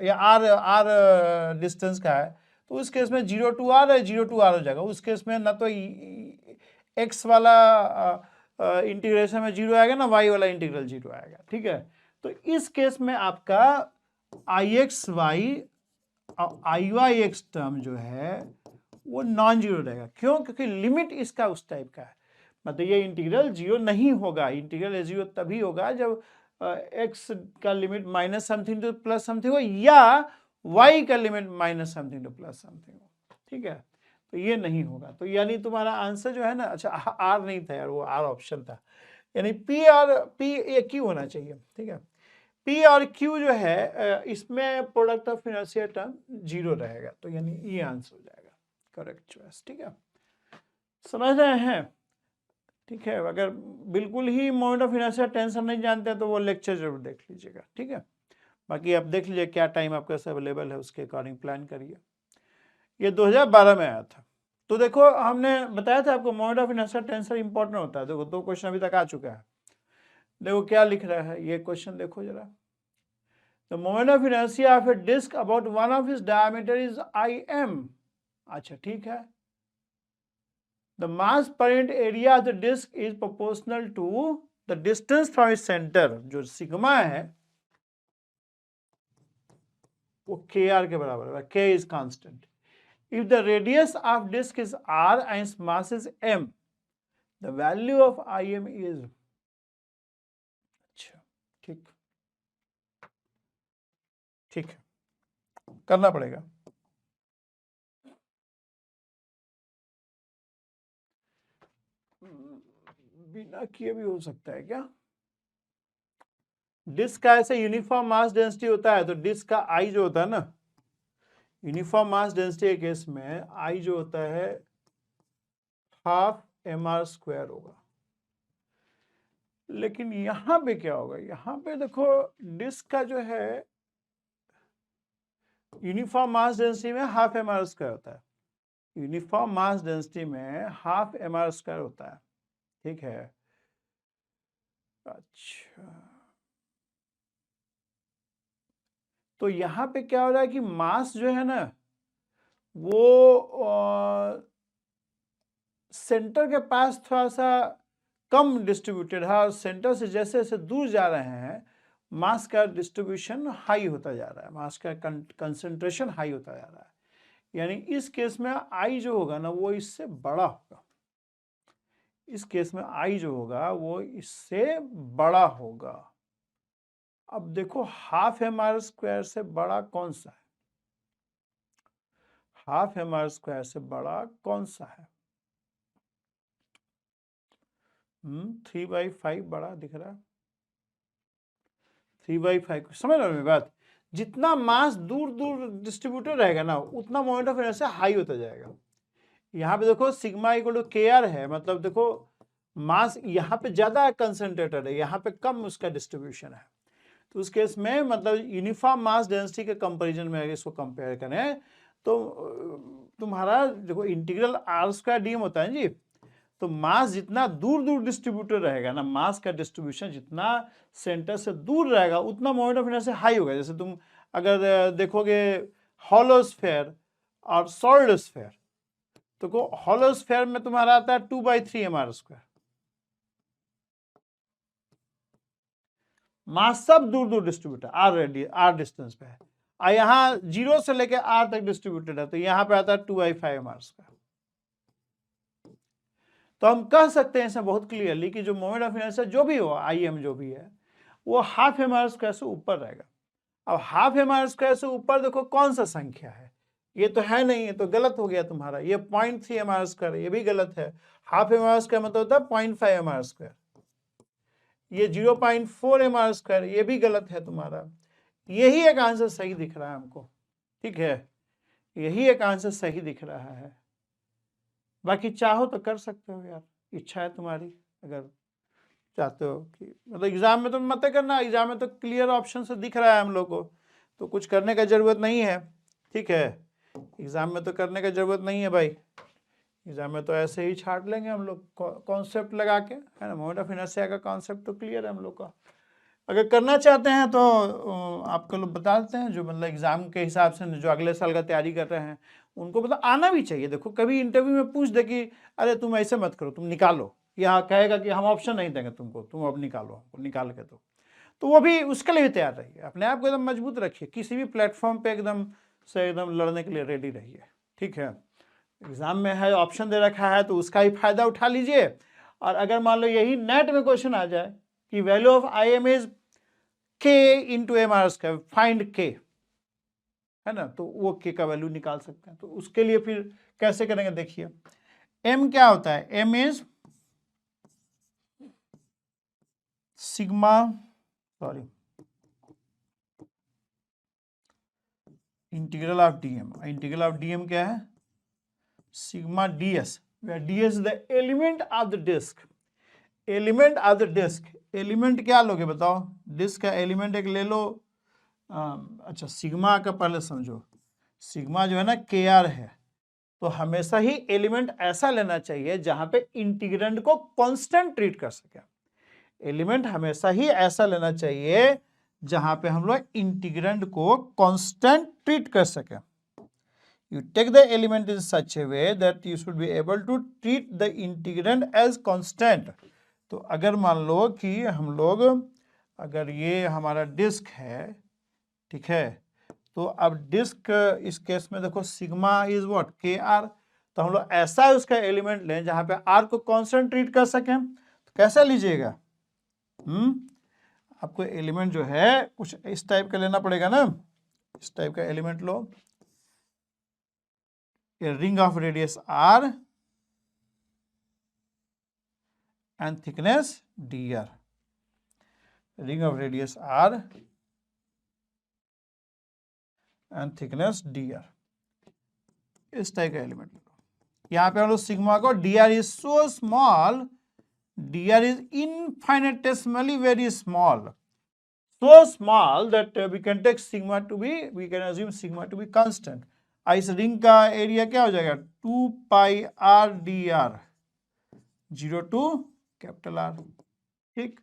Speaker 1: या r डिस्टेंस का है, तो उस केस में 0 to r है, 0 to r हो जाएगा। उस केस में ना तो x वाला इंटीग्रेशन में जीरो आएगा, ना y वाला इंटीग्रल जीरो आएगा, ठीक है। तो इस केस में आपका IXY और IYX टर्म जो है वो नॉन जीरो रहेगा। क्यों, क्योंकि लिमिट इसका उस टाइप का है, मतलब ये इंटीग्रल जीरो नहीं होगा। इंटीग्रल जीरो तभी होगा जब x का limit minus something to plus something हो, या y का limit minus something to plus something हो, ठीक है। तो ये नहीं होगा। तो यानी तुम्हारा आंसर जो है ना, अच्छा r नहीं था यार, वो r ऑप्शन था, यानी P और P ये Q होना चाहिए, ठीक है। P और Q जो है इसमें product of financial term zero रहेगा, तो यानी ये आंसर हो जाएगा करेक्ट चॉइस, ठीक है। समझ रहे हैं, ठीक है। अगर बिल्कुल ही मोमेंट ऑफ इनर्शिया टेंशन नहीं जानते हैं तो वो लेक्चर जरूर देख लीजिएगा, ठीक है। बाकी आप देख लीजिए क्या टाइम आपके पास अवेलेबल है, उसके अकॉर्डिंग प्लान करिए। ये 2012 में आया था। तो देखो हमने बताया था आपको moment of inertia tension important होता है। देखो 2 क्वेश्चन अभी तक आ चुका है। देखो क्या लिख रहा है ये क्वेश्चन, देखो जरा। The moment of inertia of a disc about one of its diameter is IM। अच्छा ठीक है। The mass per unit area of the disk is proportional to the distance from its center, जो sigma है वो kr के बराबर है, k is constant. If the radius of disk is r and its mass is m, the value of Im is, अच्छा ठीक, ठीक है, करना पड़ेगा। बिना किए भी हो सकता है क्या? डिस्क का ऐसे यूनिफॉर्म मास डेंसिटी होता है, तो डिस्क का आई जो होता है ना, यूनिफॉर्म मास डेंसिटी के केस में आई जो होता है हाफ mr² होगा। लेकिन यहां पे क्या होगा, यहां पे देखो डिस्क का जो है यूनिफॉर्म मास डेंसिटी में हाफ mr² होता है। यूनिफॉर्म मास डेंसिटी में हाफ mr² होता है, ठीक है। अच्छा, तो यहां पे क्या हो रहा है कि मास जो है ना वो सेंटर के पास थोड़ा सा कम डिस्ट्रीब्यूटेड है, और सेंटर से जैसे जैसे दूर जा रहे हैं मास का डिस्ट्रीब्यूशन हाई होता जा रहा है, मास का कंसंट्रेशन हाई होता जा रहा है। यानी इस केस में आई जो होगा ना वो इससे बड़ा होगा। इस केस में आई जो होगा वो इससे बड़ा होगा। अब देखो हाफ mr² से बड़ा कौन सा है, हाफ mr² से बड़ा कौन सा है? 3/5 बड़ा दिख रहा है। 3/5 समझ रहे हो मेरी बात? जितना मास दूर दूर डिस्ट्रीब्यूटेड रहेगा ना उतना मोमेंट ऑफ इनर्शिया हाई होता जाएगा। यहाँ पे देखो सिग्मा इक्वल टू kr है, मतलब देखो मास यहाँ पे ज्यादा कंसंट्रेटेड है, यहाँ पे कम उसका डिस्ट्रीब्यूशन है। तो उस केस में मतलब यूनिफॉर्म मास डेंसिटी के कंपैरिजन में अगर इसको कंपेयर करें तो तुम्हारा देखो इंटीग्रल r² dm होता है जी। तो मास जितना दूर दूर डिस्ट्रीब्यूटेड रहेगा ना, मास का डिस्ट्रीब्यूशन जितना सेंटर से दूर रहेगा उतना मोमेंट ऑफ इनर्शिया हाई होगा। जैसे तुम अगर देखोगे हॉलोस्फेयर और सॉलिड स्फेयर, तो हॉलोस्फेयर में तुम्हारा आता है 2/3 मास सब दूर दूर डिस्ट्रीब्यूटेड आर डिस्टेंस पे है, और यहाँ 0 से लेकर r तक डिस्ट्रीब्यूटेड है, तो यहाँ पे आता है 2/5 तो हम कह सकते हैं इसमें बहुत क्लियरली कि जो मोमेंट ऑफ इनर्शिया जो भी हो, IM जो भी है, वो ½ m² से ऊपर रहेगा। अब ½ m² से ऊपर देखो कौन सा संख्या है, ये तो है नहीं, ये तो गलत हो गया तुम्हारा, ये 0.3 m², ये भी गलत है। ½ m² मतलब होता है 0.5 m², ये 0.4 m², ये भी गलत है तुम्हारा। यही एक आंसर सही दिख रहा है हमको, ठीक है, यही एक आंसर सही दिख रहा है। बाकी चाहो तो कर सकते हो यार, इच्छा है तुम्हारी, अगर चाहते हो कि मतलब एग्जाम में तो मत करना, एग्जाम में तो क्लियर ऑप्शन से दिख रहा है हम लोग को, तो कुछ करने का जरूरत नहीं है, ठीक है, एग्जाम में तो करने का जरूरत नहीं है भाई, एग्जाम में तो ऐसे ही छाट लेंगे हम लोग कॉन्सेप्ट लगा के, है ना। मोमेंट ऑफ इनर्शिया का कॉन्सेप्ट तो क्लियर है हम लोग का। अगर करना चाहते हैं तो आपको लोग बता देते हैं, जो मतलब एग्जाम के हिसाब से जो अगले साल का तैयारी कर रहे हैं उनको मतलब आना भी चाहिए। देखो कभी इंटरव्यू में पूछ दे कि अरे तुम ऐसे मत करो, तुम निकालो, यहाँ कहेगा कि हम ऑप्शन नहीं देंगे तुमको, तुम अब निकालो, निकाल के तो वो भी उसके लिए भी तैयार रहिए, अपने आप को एकदम मजबूत रखिए, किसी भी प्लेटफॉर्म पे एकदम से एकदम लड़ने के लिए रेडी रहिए, ठीक है। एग्जाम में है ऑप्शन दे रखा है तो उसका ही फायदा उठा लीजिए। और अगर मान लो यही नेट में क्वेश्चन आ जाए कि value of IM is k into m², find k, है ना, तो वो k का वैल्यू निकाल सकते हैं। तो उसके लिए फिर कैसे करेंगे देखिए, m क्या होता है, m इज sigma, sorry, integral of dm, integral of dm क्या है, sigma ds, where ds is the element of the disk, element of the disc. Element क्या लोगे बताओ, डिस्क का एलिमेंट एक ले लो, अच्छा सिग्मा का पहले समझो, सिग्मा जो है ना KR है, तो हमेशा ही एलिमेंट ऐसा लेना चाहिए जहां पे इंटीग्रेंड को कांस्टेंट ट्रीट कर सके। एलिमेंट हमेशा ही ऐसा लेना चाहिए जहां पे हम लोग इंटीग्रेंड को कांस्टेंट ट्रीट कर सके। You take the element in such a way that you should be able to treat the integrand as constant। तो अगर मान लो कि हम लोग, अगर ये हमारा डिस्क है, ठीक है, तो अब डिस्क इस केस में देखो सिग्मा इज व्हाट, KR, तो हम लोग ऐसा उसका एलिमेंट लें जहां पे R को कांस्टेंट ट्रीट कर सकें। तो कैसा लीजिएगा, आपको एलिमेंट जो है कुछ इस टाइप का लेना पड़ेगा ना, इस टाइप का element low, ring of radius R and thickness dr, ring of radius R and thickness dr, इस टाइप का एलिमेंट लो। यहाँ पे हम लोग सिग्मा को, dr is so small, dr is infinitesimally very small, so small that we can take sigma to be, we can assume sigma to be constant। इस ring का area क्या हो जाएगा, 2πr dr, 0 to capital R, ठीक,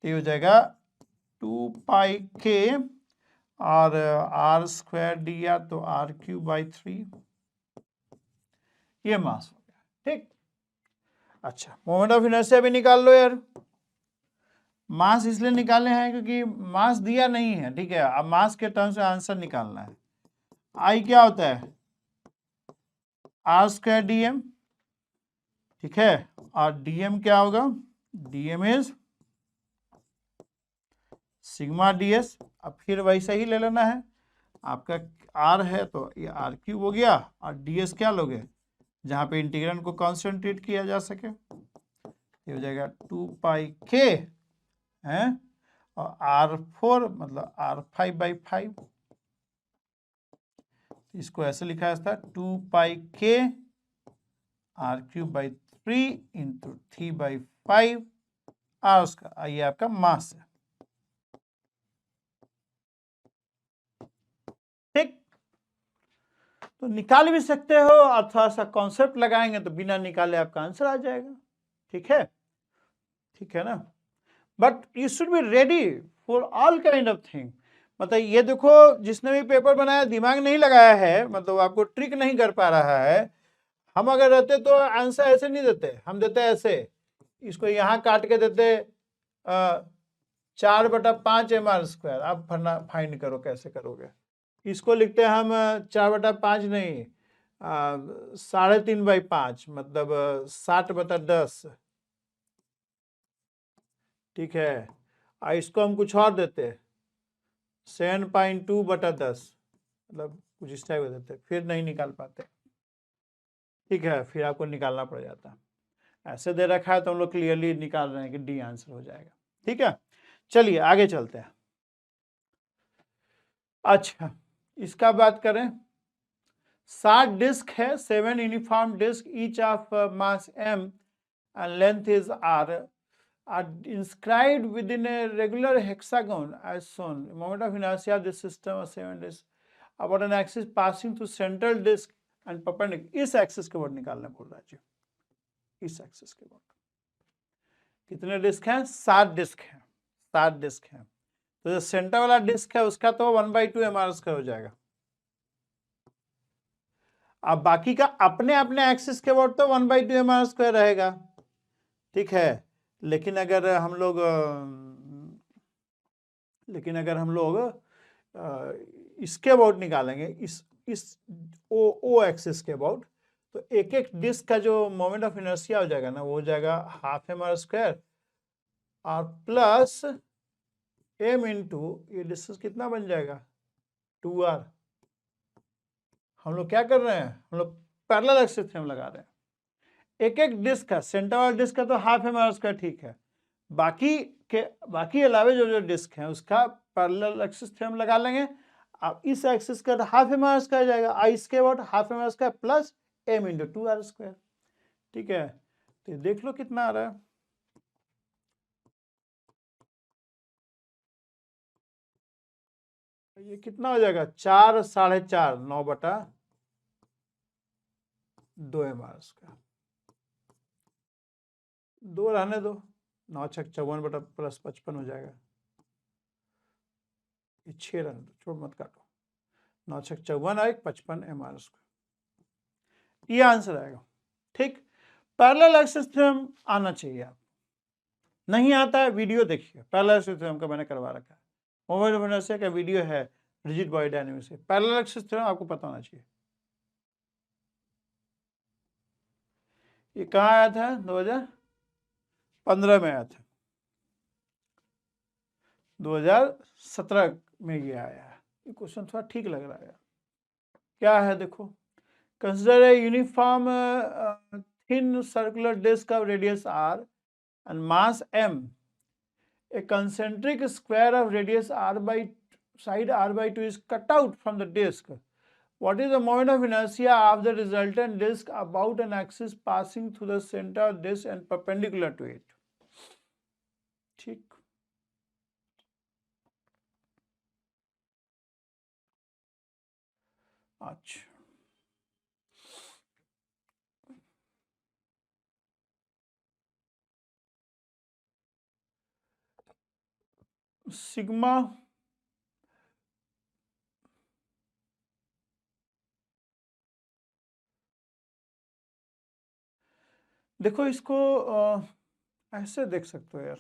Speaker 1: तो ये हो जाएगा 2πk और r² dr, तो r³/3, ये मास हो गया, ठीक। अच्छा, मोमेंट ऑफ इनर्शिया भी निकाल लो यार। मास इसलिए निकाले हैं क्योंकि मास दिया नहीं है, ठीक है, अब मास के टर्म से आंसर निकालना है। I क्या होता है, r² dm, ठीक है, और dm क्या होगा, dm इज सिग्मा ds। अब फिर वैसा ही ले लेना है, आपका r है तो ये r³ हो गया, और ds क्या लोगे, जहां पे इंटीग्रेंड को कांस्टेंट ट्रीट किया जा सके, ये हो जाएगा 2πk है, और r4 मतलब r5/5, इसको ऐसे लिखा है 2πk r³/3 इंटू 3/5 r उसका, ये आपका मास है, ठीक। तो निकाल भी सकते हो, और थोड़ा सा कॉन्सेप्ट लगाएंगे तो बिना निकाले आपका आंसर आ जाएगा, ठीक है, ठीक है ना। But you should be ready for all kind of thing, मतलब ये देखो, जिसने भी पेपर बनाया दिमाग नहीं लगाया है, मतलब आपको ट्रिक नहीं कर पा रहा है। हम अगर रहते तो आंसर ऐसे नहीं देते, हम देते ऐसे, इसको यहाँ काट के देते 4/5 mr²। आप फाइंड करो कैसे करोगे। इसको लिखते हैं हम 4/5 नहीं, 3.5/5, मतलब 60/10। ठीक है, इसको हम कुछ और देते 7.2/10, मतलब कुछ इस टाइप का देते, फिर नहीं निकाल पाते। ठीक है, फिर आपको निकालना पड़ जाता। ऐसे दे रखा है तो हम लोग क्लियरली निकाल रहे हैं कि डी आंसर हो जाएगा। ठीक है, चलिए आगे चलते हैं। अच्छा, इसका बात करें, 7 डिस्क है, 7 uniform disc, each of mass m and length is r, are inscribed within a regular hexagon as shown. Moment of inertia of this system of 7 disks about an axis passing through central disk and perpendicular. इस axis के word निकालना बोल रहा है जी, इस axis के word. कितने disc हैं? 7 डिस्क हैं, 7 डिस्क हैं। तो जो सेंटर वाला डिस्क है उसका तो 1/2 mr² हो जाएगा। अब बाकी का अपने अपने एक्सिस के वर्ड तो 1/2 mr² रहेगा। ठीक है, लेकिन अगर हम लोग इसके अबाउट निकालेंगे, इस ओ एक्सिस के अबाउट, तो एक एक डिस्क का जो मोमेंट ऑफ इनर्शिया हो जाएगा ना, वो हो जाएगा 1/2 mr² और प्लस m इंटू ये डिस्टेंस कितना बन जाएगा 2r। हम लोग क्या कर रहे हैं, हम लोग पैरेलल एक्सिस थ्योरम लगा रहे हैं। एक एक डिस्क का, सेंटर वाला डिस्क का तो 1/2 mr², ठीक है, बाकी अलावे जो जो डिस्क है उसका पैरेलल एक्सिस थ्योरम लगा लेंगे। अब इस एक्सिस का 1/2 mr² जाएगा, इसके बाद 1/2 mr² plus m into 2r²। ठीक है, तो देख लो कितना आ रहा है। ये कितना हो जाएगा 4 4.5 9/2 mr²। 2 रहने दो, 9 6 54/+55 हो जाएगा। ये 6 रहने दो, छोड़ मत काटो, 9 6 54 और 55 mr²। ये आंसर आएगा। ठीक, पैरेलल एक्सिस थ्योरम आना चाहिए। आप नहीं आता है, वीडियो देखिए, पैरेलल एक्सिस थ्योरम का मैंने करवा रखा है, मोमेंट ऑफ इनर्शिया का वीडियो है रिजिड बॉडी डायनेमिक्स से। पैरेलल एक्सिस थ्योरम आपको पता होना चाहिए। ये कहाँ आया था? 2015 में आया था, 2017 में ये आया है। ये क्वेश्चन थोड़ा ठीक लग रहा है। क्या है देखो, consider a uniform thin circular disk of radius r and mass m, a concentric square of radius r by side r/2 is cut out from the disk. What is the moment of inertia of the resultant disk about an axis passing through the center of disk and perpendicular to it? ठीक, अच्छा, sigma देखो, इसको ऐसे देख सकते हो यार।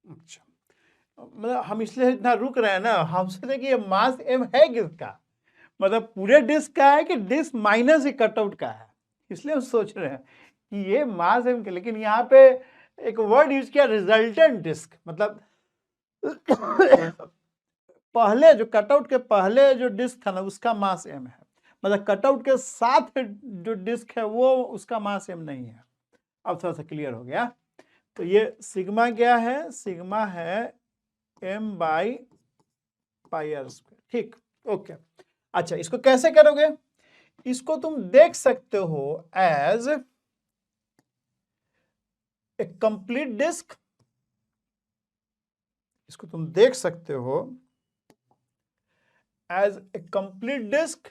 Speaker 1: अच्छा, मतलब हम इसलिए इतना रुक रहे हैं ना, हम सोचे कि ये मास m है किसका, मतलब पूरे डिस्क का है कि डिस्क माइनस ही कटआउट का है, इसलिए हम सोच रहे हैं कि ये मास m का। लेकिन यहाँ पे एक वर्ड यूज किया रिजल्टेंट डिस्क, मतलब पहले जो कटआउट के पहले जो डिस्क था ना उसका मास m है, मतलब कटआउट के साथ जो डिस्क है वो उसका मास m नहीं है। अब थोड़ा सा क्लियर हो गया। तो ये सिग्मा क्या है, सिग्मा है m/πr²। ठीक, ओके। अच्छा, इसको कैसे करोगे? इसको तुम देख सकते हो एज ए कंप्लीट डिस्क, इसको तुम देख सकते हो एज ए कंप्लीट डिस्क।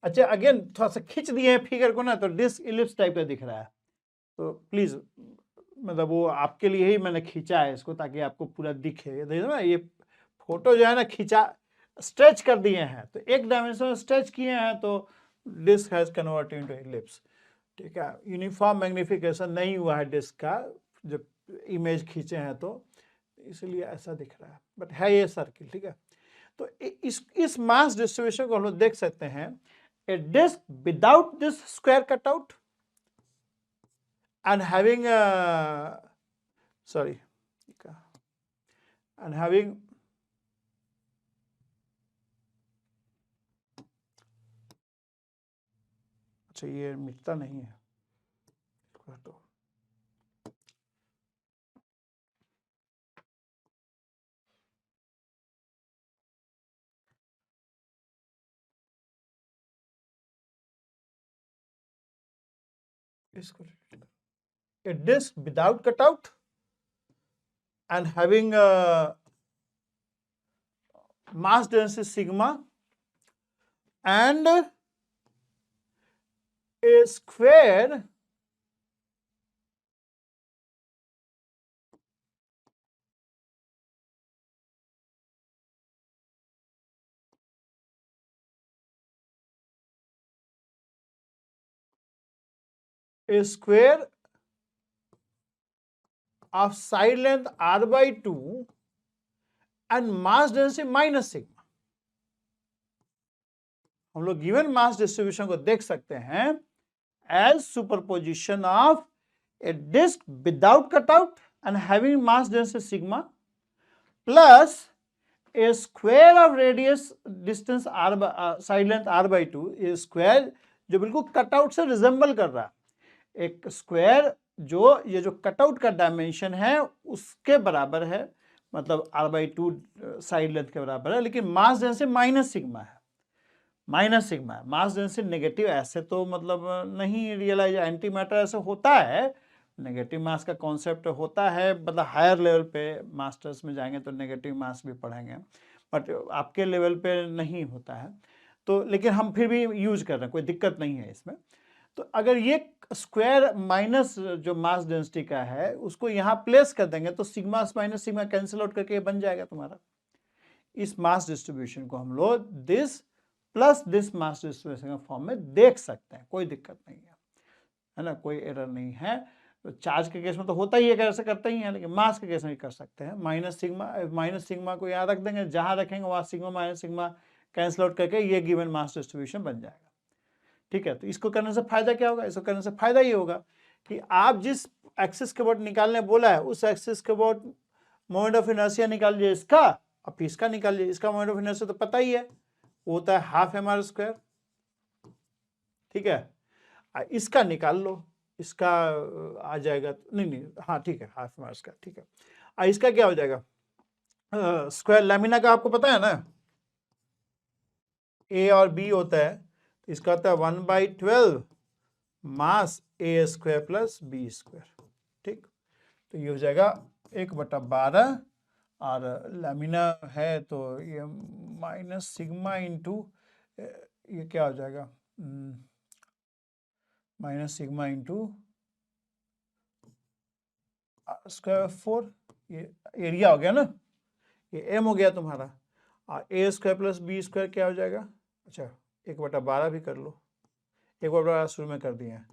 Speaker 1: अच्छा, अगेन थोड़ा सा खींच दिए हैं फिगर को ना, तो डिस्क इलिप्स टाइप का दिख रहा है, तो प्लीज मतलब वो आपके लिए ही मैंने खींचा है इसको ताकि आपको पूरा दिखे। देखो ना ये फोटो जो है ना खींचा स्ट्रेच कर दिए हैं, तो एक डायमेंशन में स्ट्रेच किए हैं तो disc has converted into ellipse. ठीक है, यूनिफॉर्म मैग्निफिकेशन नहीं हुआ है डिस्क का जब इमेज खींचे हैं, तो इसलिए ऐसा दिख रहा है, बट है ये सर्किल। ठीक है, तो इस मास डिस्ट्रीब्यूशन को हम लोग देख सकते हैं। A disc without this square cutout and having sorry and having अच्छा ये मिटता नहीं है तो इसको a disk without cutout and having mass density sigma and a square of side length r by 2 and mass density minus sigma। हम लोग given mass distribution को देख सकते हैं as superposition of a disc without cutout and having mass density sigma plus a square of radius distance R side length r by 2, a square जो बिल्कुल cutout से resemble कर रहा है। एक स्क्वायर जो ये जो कटआउट का डायमेंशन है उसके बराबर है, मतलब r by 2 साइड लेंथ के बराबर है, लेकिन मास डेंसिटी माइनस सिग्मा है। माइनस सिग्मा है, मास डेंसिटी नेगेटिव ऐसे तो मतलब नहीं रियलाइज, एंटी मैटर ऐसे होता है, नेगेटिव मास का कॉन्सेप्ट होता है, मतलब हायर लेवल पे मास्टर्स में जाएंगे तो नेगेटिव मास भी पढ़ेंगे, बट आपके लेवल पे नहीं होता है। तो लेकिन हम फिर भी यूज कर रहे हैं, कोई दिक्कत नहीं है इसमें। तो अगर ये स्क्वायर माइनस जो मास डेंसिटी का है उसको यहाँ प्लेस कर देंगे तो sigma minus sigma cancel out करके बन जाएगा तुम्हारा। इस मास डिस्ट्रीब्यूशन को हम लोग this plus this mass distribution के फॉर्म में देख सकते हैं, कोई दिक्कत नहीं है ना, कोई एरर नहीं है। तो चार्ज के केस में तो होता ही है, ऐसे करते ही है, लेकिन मास के केस में कर सकते हैं। माइनस सिग्मा को यहाँ रख देंगे, जहां रखेंगे वहां sigma minus sigma cancel out करके ये गिवन मास डिस्ट्रीब्यूशन बन जाएगा। ठीक है, तो इसको करने से फायदा क्या होगा? इसको करने से फायदा ये होगा कि आप जिस एक्सिस के अबाउट निकालने बोला है उस एक्सिस के अबाउट मोमेंट ऑफ इनर्शिया निकाल लीजिए इसका, और इसका निकाल लीजिए। इसका मोमेंट ऑफ इनर्शिया तो पता ही है, वो होता है हाफ mr स्क्वायर। ठीक है, इसका निकाल लो, इसका आ जाएगा, नहीं हाँ ठीक है, हाफ mr स्क्वायर। ठीक है, इसका क्या हो जाएगा? स्क्वायर लैमिना का आपको पता है ना, ए और बी होता है, तो इसका होता है 1/12 मास a square plus B square. ठीक, तो ये हो जाएगा 1/12, और लैमिना है तो ये माइनस सिग्मा इंटू ये क्या हो जाएगा, माइनस सिग्मा इंटू स्क्वायर 4, ये एरिया हो गया ना, ये एम हो गया तुम्हारा, और ए स्क्वायर प्लस बी स्क्वायर क्या हो जाएगा? अच्छा 1/12 भी कर लो, 1/12 शुरू में कर दिए हैं,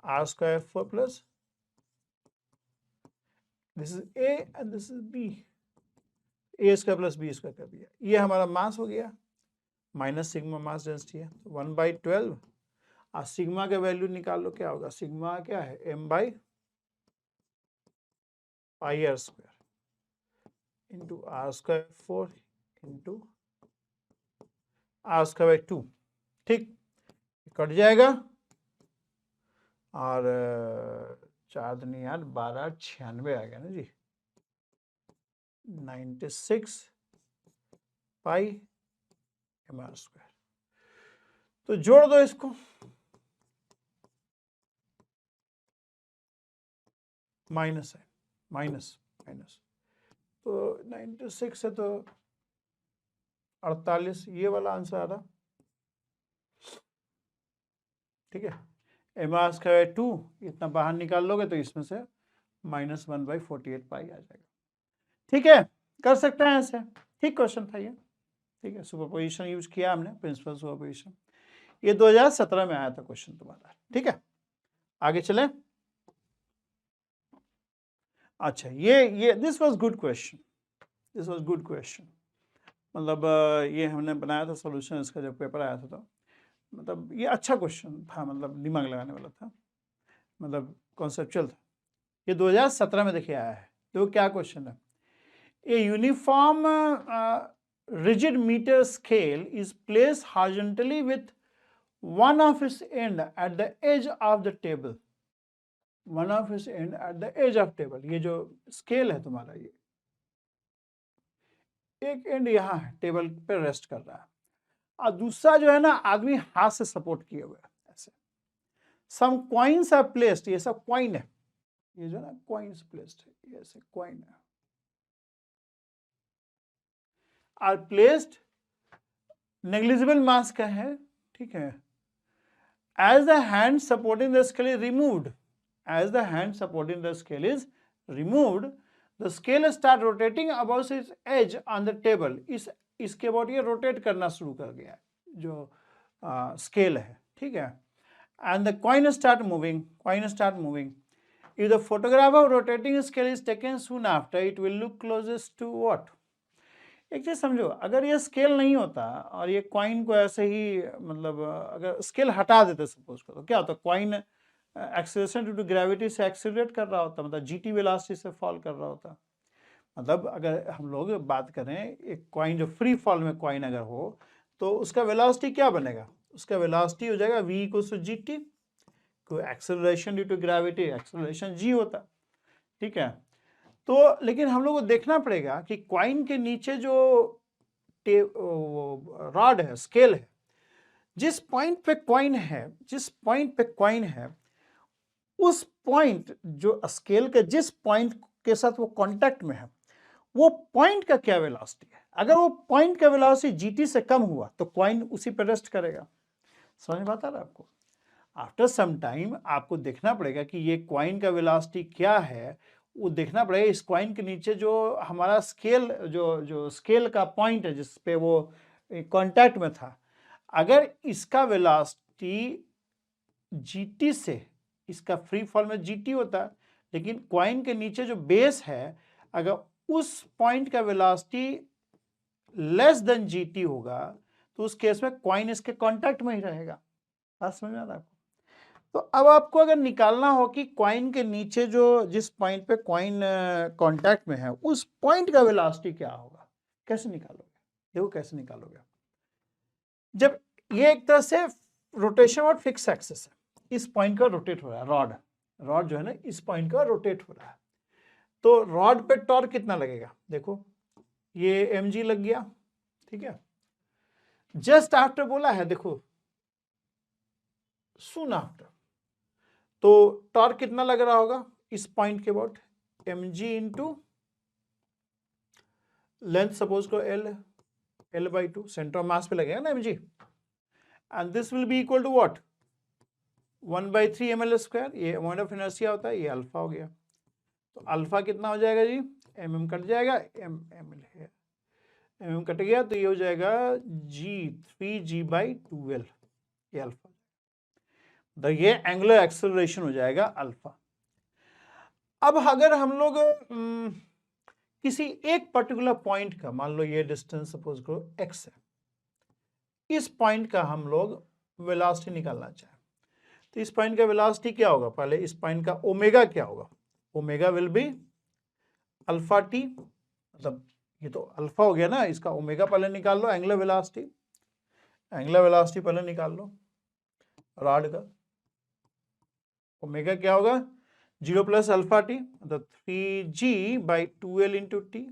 Speaker 1: R square 4 plus this is A and this is B, A square plus B square कर दिया, ये हमारा मास हो गया, माइनस सिग्मा मास डेंसिटी है, 1/12, और सिग्मा का वैल्यू निकाल लो, क्या होगा? सिग्मा क्या है? m/πr² into R square 4 into R square 2। ठीक, कट जाएगा, और 4 दूनी 8, 12 96 आ गया ना जी, 96 पाई mr स्क्वायर। तो जोड़ दो इसको, माइनस है, माइनस माइनस, तो 96 है तो 48, ये वाला आंसर आ रहा। ठीक है, mr स्क्वायर 2 इतना बाहर निकाल लोगे तो इसमें से -1/48 पाई आ जाएगा। ठीक है, कर सकते हैं ऐसे, ठीक क्वेश्चन था ये। ठीक है, सुपरपोजिशन यूज किया हमने, प्रिंसिपल सुपरपोजिशन। ये 2017 में आया था क्वेश्चन तुम्हारा। ठीक है, आगे चले। अच्छा, ये this was good question, this was good question. मतलब ये हमने बनाया था सॉल्यूशन इसका जब पेपर आया था, तो मतलब ये अच्छा क्वेश्चन था, मतलब दिमाग लगाने वाला था, मतलब कॉन्सेप्चुअल था। ये 2017 में देखिए आया है। तो क्या क्वेश्चन है, a uniform rigid meter scale is placed horizontally with one of its end at the edge of the table, one of its end at the edge of table। ये जो स्केल है तुम्हारा, ये एक एंड यहाँ है, table पे rest कर रहा है, और दूसरा जो है ना आदमी हाथ से सपोर्ट किए हुए है ऐसे। सम कॉइन्स आर प्लेस्ड, ये सब कॉइन है, ये जो ना कॉइन्स प्लेस्ड है, ये ऐसे कॉइन है, आर प्लेस्ड, नेग्लिजिबल मास का है। ठीक है, as the hand supporting the scale is removed, as the hand supporting the scale is removed, the scale start rotating about its edge on the table। इसके about ये rotate करना शुरू कर गया जो स्केल है। ठीक है, and the coin start moving, coin start moving। if the photograph of rotating scale is taken soon after, it will look closest to what? एक चीज समझो, अगर ये स्केल नहीं होता और ये कॉइन को ऐसे ही, मतलब अगर स्केल हटा देते सपोज करो, क्या होता, coin acceleration due to gravity से एक्सेलरेट कर रहा होता, मतलब जीटी वेलोसिटी से फॉल कर रहा होता। मतलब अगर हम लोग बात करें एक कॉइन जो फ्री फॉल में कॉइन अगर हो, तो उसका वेलोसिटी क्या बनेगा, उसका वेलोसिटी हो जाएगा v इक्वल्स टू जीटी, कोई acceleration due to gravity, acceleration g होता। ठीक है, तो लेकिन हम लोग को देखना पड़ेगा कि कॉइन के नीचे जो रॉड है, स्केल है, जिस पॉइंट पे कॉइन है, जिस पॉइंट पे कॉइन है, उस पॉइंट जो स्केल के जिस पॉइंट के साथ वो कांटेक्ट में है, वो पॉइंट का क्या वेलोसिटी है। अगर वो पॉइंट का वेलोसिटी जीटी से कम हुआ तो कॉइन उसी पे रेस्ट करेगा। समझ में आता है आपको? आफ्टर सम टाइम आपको देखना पड़ेगा कि ये कॉइन का वेलोसिटी क्या है, वो देखना पड़ेगा। इस कॉइन के नीचे जो हमारा स्केल, जो स्केल का पॉइंट है जिस पे वो कांटेक्ट में था, अगर इसका वेलोसिटी जीटी से, इसका फ्री फॉल में जीटी होता है, लेकिन कॉइन के नीचे जो बेस है, अगर उस पॉइंट का वेलोसिटी लेस देन जीटी होगा, तो उस केस में कॉइन इसके कांटेक्ट में ही रहेगा। बात समझ में आ रहा है आपको? तो अब आपको अगर निकालना हो कि कॉइन के नीचे जो जिस पॉइंट पे कॉइन कांटेक्ट में है, उस पॉइंट का वेलोसिटी क्या होगा, कैसे निकालोगे? देखो कैसे निकालोगे। जब ये एक तरह से रोटेशन और फिक्स एक्सिस है, इस पॉइंट का रोटेट हो रहा है, रॉड जो है ना इस पॉइंट का रोटेट हो रहा है, तो रॉड पे टॉर्क कितना लगेगा? देखो ये mg लग गया। ठीक है, जस्ट आफ्टर बोला है, देखो सून आफ्टर, तो टॉर्क कितना लग रहा होगा इस पॉइंट के about? mg into length, suppose को l/2, सेंटर ऑफ मास पे लगेगा ना mg, and this will be equal to what? 1/3 ml²। ये मोमेंट ऑफ इनर्शिया होता है, ये अल्फा हो गया। तो अल्फा कितना हो जाएगा जी? mm कट जाएगा, ml है, mm कट गया, तो ये हो जाएगा g3g/12, ये अल्फा। तो ये एंगुलर एक्सेलरेशन हो जाएगा अल्फा। अब अगर हम लोग किसी एक पर्टिकुलर पॉइंट का, मान लो ये डिस्टेंस सपोज करो x है, इस पॉइंट का हम लोग वेलोसिटी निकालना चाहें, तो इस पॉइंट का वेलोसिटी क्या होगा? पहले इस पॉइंट का ओमेगा क्या होगा? Omega will be alpha T, मतलब ये तो अल्फा हो गया ना, इसका ओमेगा पहले निकाल लो, एंगुलर वेलोसिटी पहले निकाल लो रॉड का। ओमेगा क्या होगा? 0 प्लस अल्फा टी, मतलब 3g/2l इंटू टी।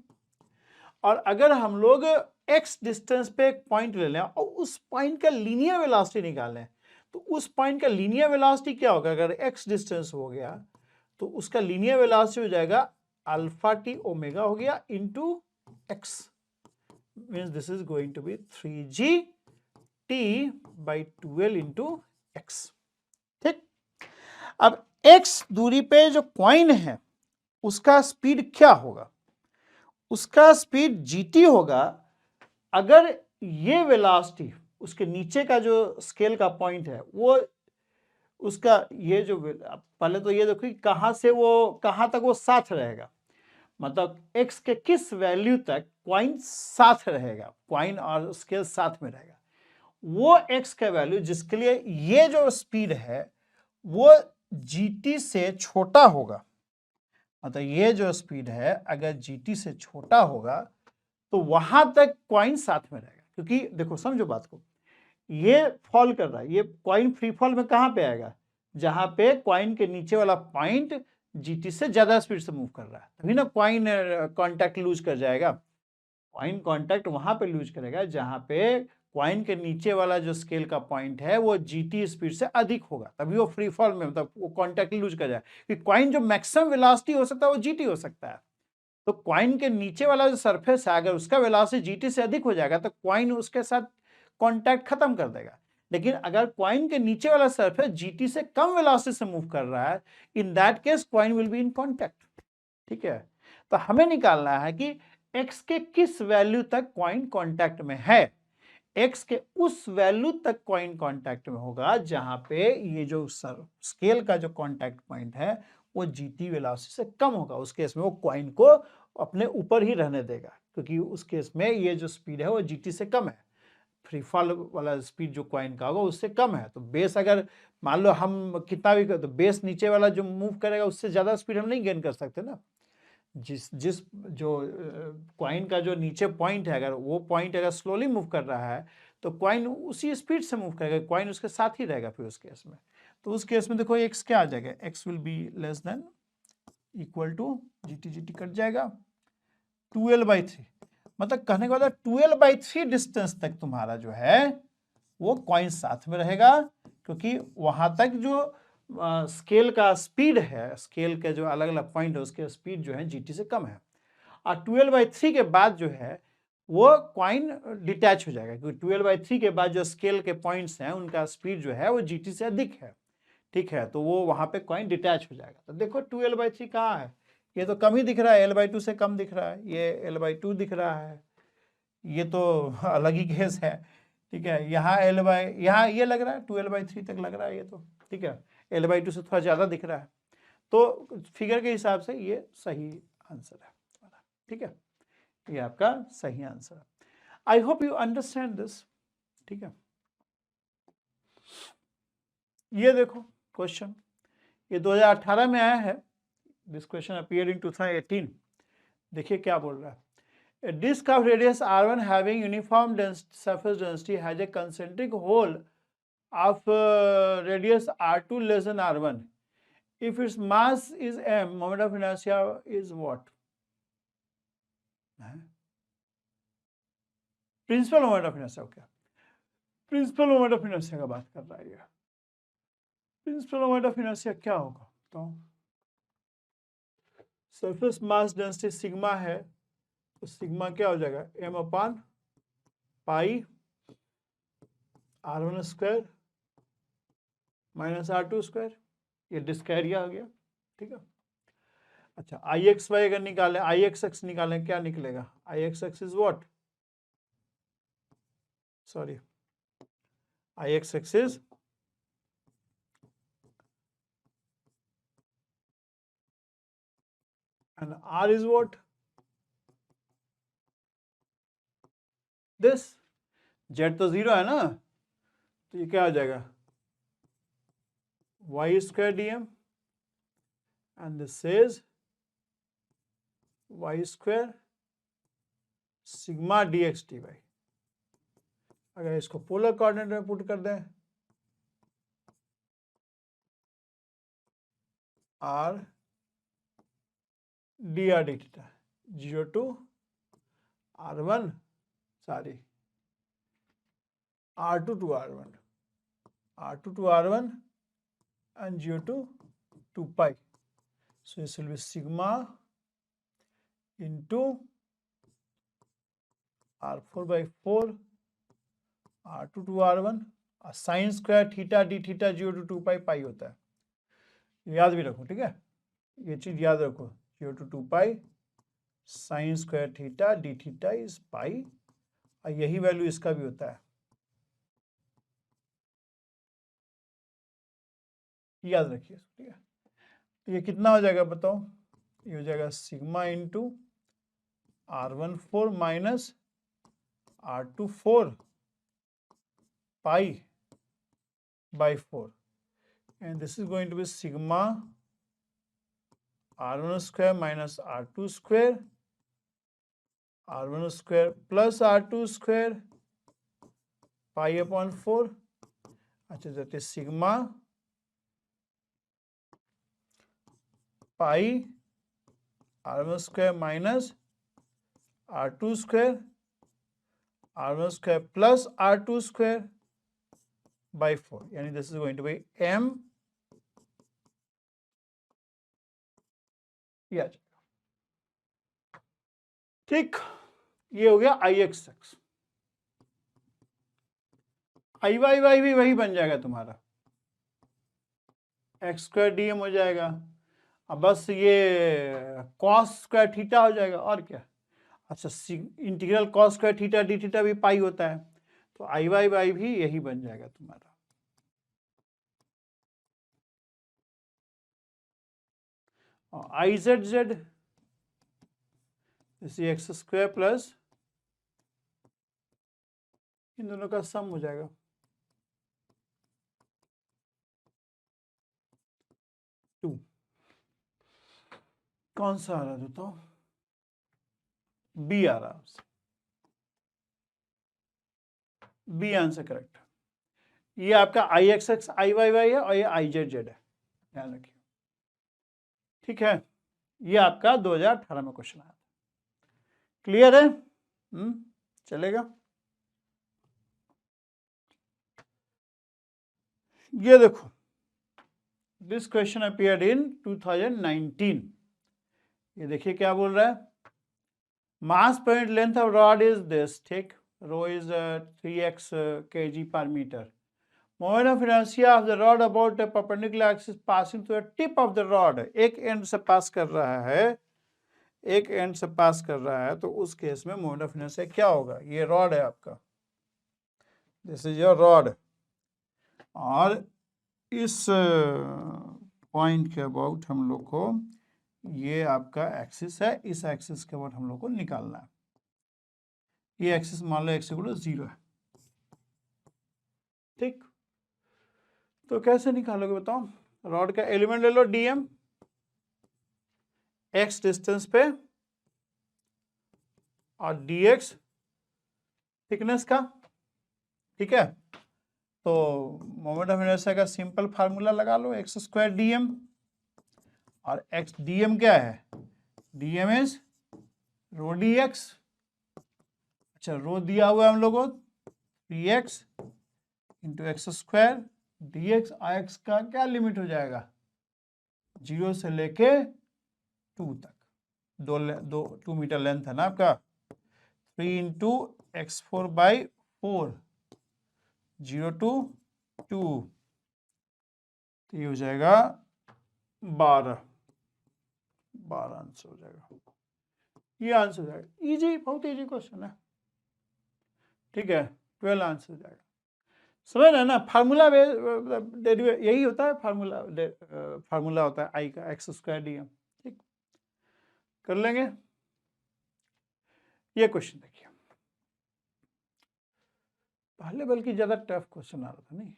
Speaker 1: और अगर हम लोग x डिस्टेंस पे एक पॉइंट ले लें और उस पॉइंट का लीनियर वेलोसिटी निकालें, तो उस पॉइंट का लीनियर वेलोसिटी क्या होगा? अगर x डिस्टेंस हो गया तो उसका लीनियर वेलोसिटी हो जाएगा अल्फा टी ओमेगा हो गया into x, means this is going to be 3g/2l into x। ठीक, अब x दूरी पे जो कॉइन है उसका स्पीड क्या होगा? उसका स्पीड जीटी होगा अगर ये वेलोसिटी उसके नीचे का जो स्केल का पॉइंट है वो उसका ये जो पहले तो ये देखो कि कहाँ से वो कहाँ तक वो साथ रहेगा, मतलब x के किस वैल्यू तक कॉइन साथ रहेगा, कॉइन और स्केल साथ में रहेगा, वो x का वैल्यू जिसके लिए ये जो स्पीड है वो gt से छोटा होगा, मतलब ये जो स्पीड है अगर gt से छोटा होगा तो वहां तक कॉइन साथ में रहेगा। क्योंकि देखो समझो बात को, ये फॉल कर रहा है, ये कॉइन फ्री फॉल में कहां पे आएगा, जहां पे कॉइन के नीचे वाला पॉइंट जीटी से ज्यादा स्पीड से मूव कर रहा है, तभी ना कॉइन कांटेक्ट लूज कर जाएगा। कॉइन कांटेक्ट वहां पे लूज करेगा जहां पे कॉइन के नीचे वाला जो स्केल का पॉइंट है वो जीटी स्पीड से अधिक होगा, तभी वो फ्री फॉल में मतलब वो कांटेक्ट लूज कर जाएगा। क्योंकि कॉइन जो मैक्सिमम वेलोसिटी हो सकता है वो जीटी हो सकता है, तो कॉइन के नीचे वाला जो सरफेस है अगर उसका वेलोसिटी जीटी से अधिक हो जाएगा तो कॉइन उसके साथ कांटेक्ट खत्म कर देगा। लेकिन अगर कॉइन के नीचे वाला सरफेस जीटी से कम वेलोसिटी से मूव कर रहा है, in that case coin will be in contact. ठीक है, तो हमें निकालना है कि x के किस वैल्यू तक कॉइन कांटेक्ट में है। x के उस वैल्यू तक कॉइन कांटेक्ट में होगा जहां पे ये जो स्केल का जो कांटेक्ट पॉइंट है वो जीटी वेलोसिटी से कम होगा, उस केस में वो कॉइन को अपने ऊपर ही रहने देगा, क्योंकि उस केस में ये जो स्पीड है वो जीटी से कम है, फ्री फॉल वाला स्पीड जो कॉइन का होगा उससे कम है। तो बेस अगर मान लो हम कितना भी कर, तो बेस नीचे वाला जो मूव करेगा उससे ज्यादा स्पीड हम नहीं गेन कर सकते ना। जिस जिस जो कॉइन का जो नीचे पॉइंट है अगर वो पॉइंट अगर स्लोली मूव कर रहा है तो कॉइन उसी स्पीड से मूव करेगा, कॉइन उसके साथ ही रहेगा फिर उस केस में। तो उस केस में देखो एक्स क्या आ जाएगा, X will be less than equal to GT, GT cut जाएगा 2l/3, मतलब कहने का मतलब 2l/3 डिस्टेंस तक तुम्हारा जो है वो कॉइन साथ में रहेगा, क्योंकि वहां तक जो स्केल का स्पीड है, स्केल के जो अलग अलग पॉइंट है उसके स्पीड जो है जीटी से कम है। और 12/3 के बाद जो है वो कॉइन डिटैच हो जाएगा, क्योंकि 12/3 के बाद जो स्केल के पॉइंट्स हैं उनका स्पीड जो है वो जीटी से अधिक है। ठीक है, तो वो वहां पे कॉइन डिटैच हो जाएगा। तो देखो 2l/3 कहाँ है, ये तो कम ही दिख रहा है, l/2 से कम दिख रहा है, ये l/2 दिख रहा है, ये तो अलग ही केस है। ठीक है, यहाँ यहाँ ये लग रहा है 2l/3 तक लग रहा है ये तो, ठीक है, l/2 से थोड़ा ज़्यादा दिख रहा है, तो फिगर के हिसाब से ये सही आंसर है। ठीक है, ये आपका सही आंसर है। I hope you understand this. ठीक है, ये देखो क्वेश्चन, ये 2018 में आया है, दिस क्वेश्चन अपीयर्ड इन 2018। देखिए क्या बोल रहा है, a disk of radius r1 having uniform surface density has a concentric hole of radius r2 less than r1. If its mass is m, moment of inertia is what? Principal moment of inertia क्या, principal moment of inertia का बात कर रहा है ये। Principal moment of inertia क्या होगा तो सरफेस मास डेंसिटी सिग्मा है, तो सिग्मा क्या हो जाएगा m/पाई r1 square minus r2 square, ये डिस्क एरिया आ गया। ठीक है, अच्छा आई एक्स वाई अगर निकालें, आई एक्स एक्स निकालें, क्या निकलेगा, I x x is what, sorry I x x is and r is what, this, z तो 0 है ना, तो ये क्या हो जाएगा y square dm and this is y square sigma dx dy। अगर इसको पोलर कोऑर्डिनेट में पुट कर दें, r dr d theta 0 to r1, sorry r2 to r1, r2 to r1 and 0 to 2 pi. So this will be sigma into r4/4 r2 to r1 और sine square theta D theta 0 to 2 पाई पाई होता है, याद भी रखो। ठीक है, ये चीज याद रखो, 0 to 2 pi sine square theta D theta is pi, और यही वैल्यू इसका भी होता है, याद रखिए। ठीक है, तो ये कितना हो जाएगा बताओ, ये हो जाएगा sigma into R14 minus R24 pi by 4, and this is going to be sigma R1 square minus R2 square, R1 square plus R2 square pi upon 4. अच्छा, that is sigma pi R1 square minus R2 square, R1 square plus R2 square by 4, यानी this is going to be m, ये आ जाएगा। ठीक, ये हो गया IXX। IYY भी वही बन जाएगा तुम्हारा, x स्क्वायर DM हो जाएगा, अब बस ये cos स्क्वायर थीटा हो जाएगा, और क्या। अच्छा, integral cos square theta D theta भी पाई होता है, तो IYY भी यही बन जाएगा तुम्हारा। और IZZ जैसे एक्स स्क्वायर प्लस इन दोनों का सम हो जाएगा, टू। कौन सा आ रहा है तो बी आ रहा है, बी आंसर करेक्ट है। ये आपका IXX IYY है और ये IZZ है, ध्यान रखिए। ठीक है, ये आपका 2018 में क्वेश्चन आया था। क्लियर है? चलेगा। ये देखो, दिस क्वेश्चन अपीयर्ड इन 2019। ये देखिए क्या बोल रहा है, मास per unit length of rod is this, ठीक, rho is 3x kg per meter. Moment of inertia of the rod about a perpendicular axis passing to the tip of the rod, एक and से पास कर रहा है, एक and से पास कर रहा है, तो उस केस में मोमेंट ऑफ इनर्शिया क्या होगा। ये रॉड है आपका, दिस इज योर रॉड, और इस पॉइंट के अबाउट हम लोग को, ये आपका एक्सिस है, इस एक्सिस के अबाउट हम लोग को निकालना है। ये एक्सिस मान लो x इक्वल 0 है, ठीक। तो कैसे निकालोगे बताओ, रॉड का एलिमेंट ले लो dm, x डिस्टेंस पे और dx थिकनेस का, ठीक है। तो मोमेंट ऑफ इनर्शिया का सिंपल फार्मूला लगा लो, एक्स स्क्वायर dm, और x dm क्या है, dm इज रो dx। अच्छा, रो दिया हुआ है हम लोगों को 3x into X square dx, x का क्या लिमिट हो जाएगा, 0 से लेके 2 तक, 2 मीटर लेंथ है ना आपका, 3 इंटू x4 बाई 4, 0 to 2, तो ये हो जाएगा 12 आंसर हो जाएगा, ये आंसर हो जाएगा। इजी, बहुत इजी क्वेश्चन है, ठीक है। 12 आंसर हो जाएगा, समझ रहे ना। फार्मूला यही होता है, फार्मूला होता है आई का, एक्स स्क्वायर dm, ठीक, कर लेंगे। ये क्वेश्चन देखिए, पहले बल्कि ज्यादा टफ क्वेश्चन आ रहा था, नहीं।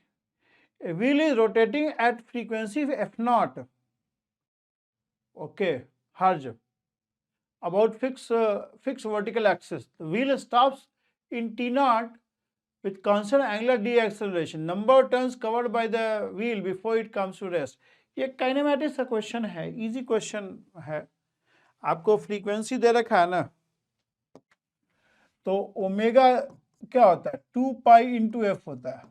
Speaker 1: A wheel is rotating at frequency f0, okay, hertz, about fixed vertical axis. The wheel stops in t0 with constant angular deceleration. Number of turns covered by the wheel before it comes to rest. ये kinematics का question है, easy question है। आपको frequency दे रखा है ना, तो omega क्या होता है, 2 पाई इंटू एफ होता है।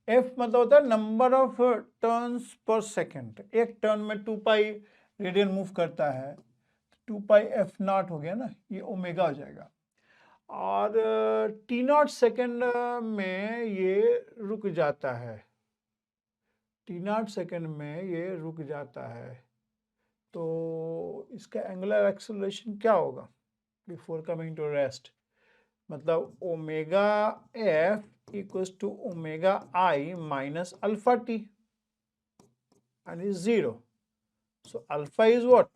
Speaker 1: एफ मतलब होता है number of turns per second, एक टर्न में 2 पाई रेडियन मूव करता है, 2 पाई एफ नॉट हो गया ना, ये ओमेगा हो जाएगा। और टी नॉट सेकेंड में ये रुक जाता है, टी नॉट सेकेंड में ये रुक जाता है, तो इसका एंगुलर एक्सेलरेशन क्या होगा बिफोर कमिंग टू रेस्ट, मतलब omega f equals to omega i minus alpha t and is 0. So alpha is what?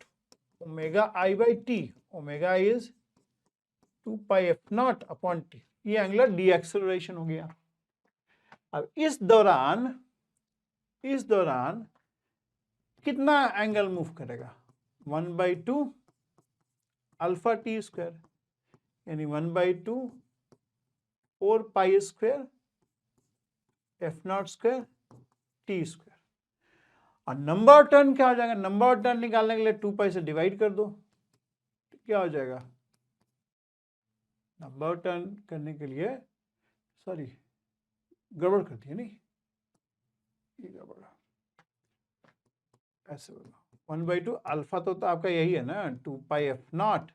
Speaker 1: Omega I by t. Omega is 2 pi f naught upon t. ये angular deceleration हो गया। अब इस दौरान कितना angle move करेगा? 1/2 alpha T square, यानी 1/2 4 pi square F not square T square. और नंबर ऑफ टर्न क्या हो जाएगा? नंबर ऑफ टर्न निकालने के लिए 2 पाई से डिवाइड कर दो, तो क्या हो जाएगा? नंबर ऑफ टर्न करने के लिए, सॉरी गड़बड़ कर दिया, नहीं ये गड़बड़, ऐसे बोलो 1/2 अल्फा तो आपका यही है ना, 2 पाई एफ नॉट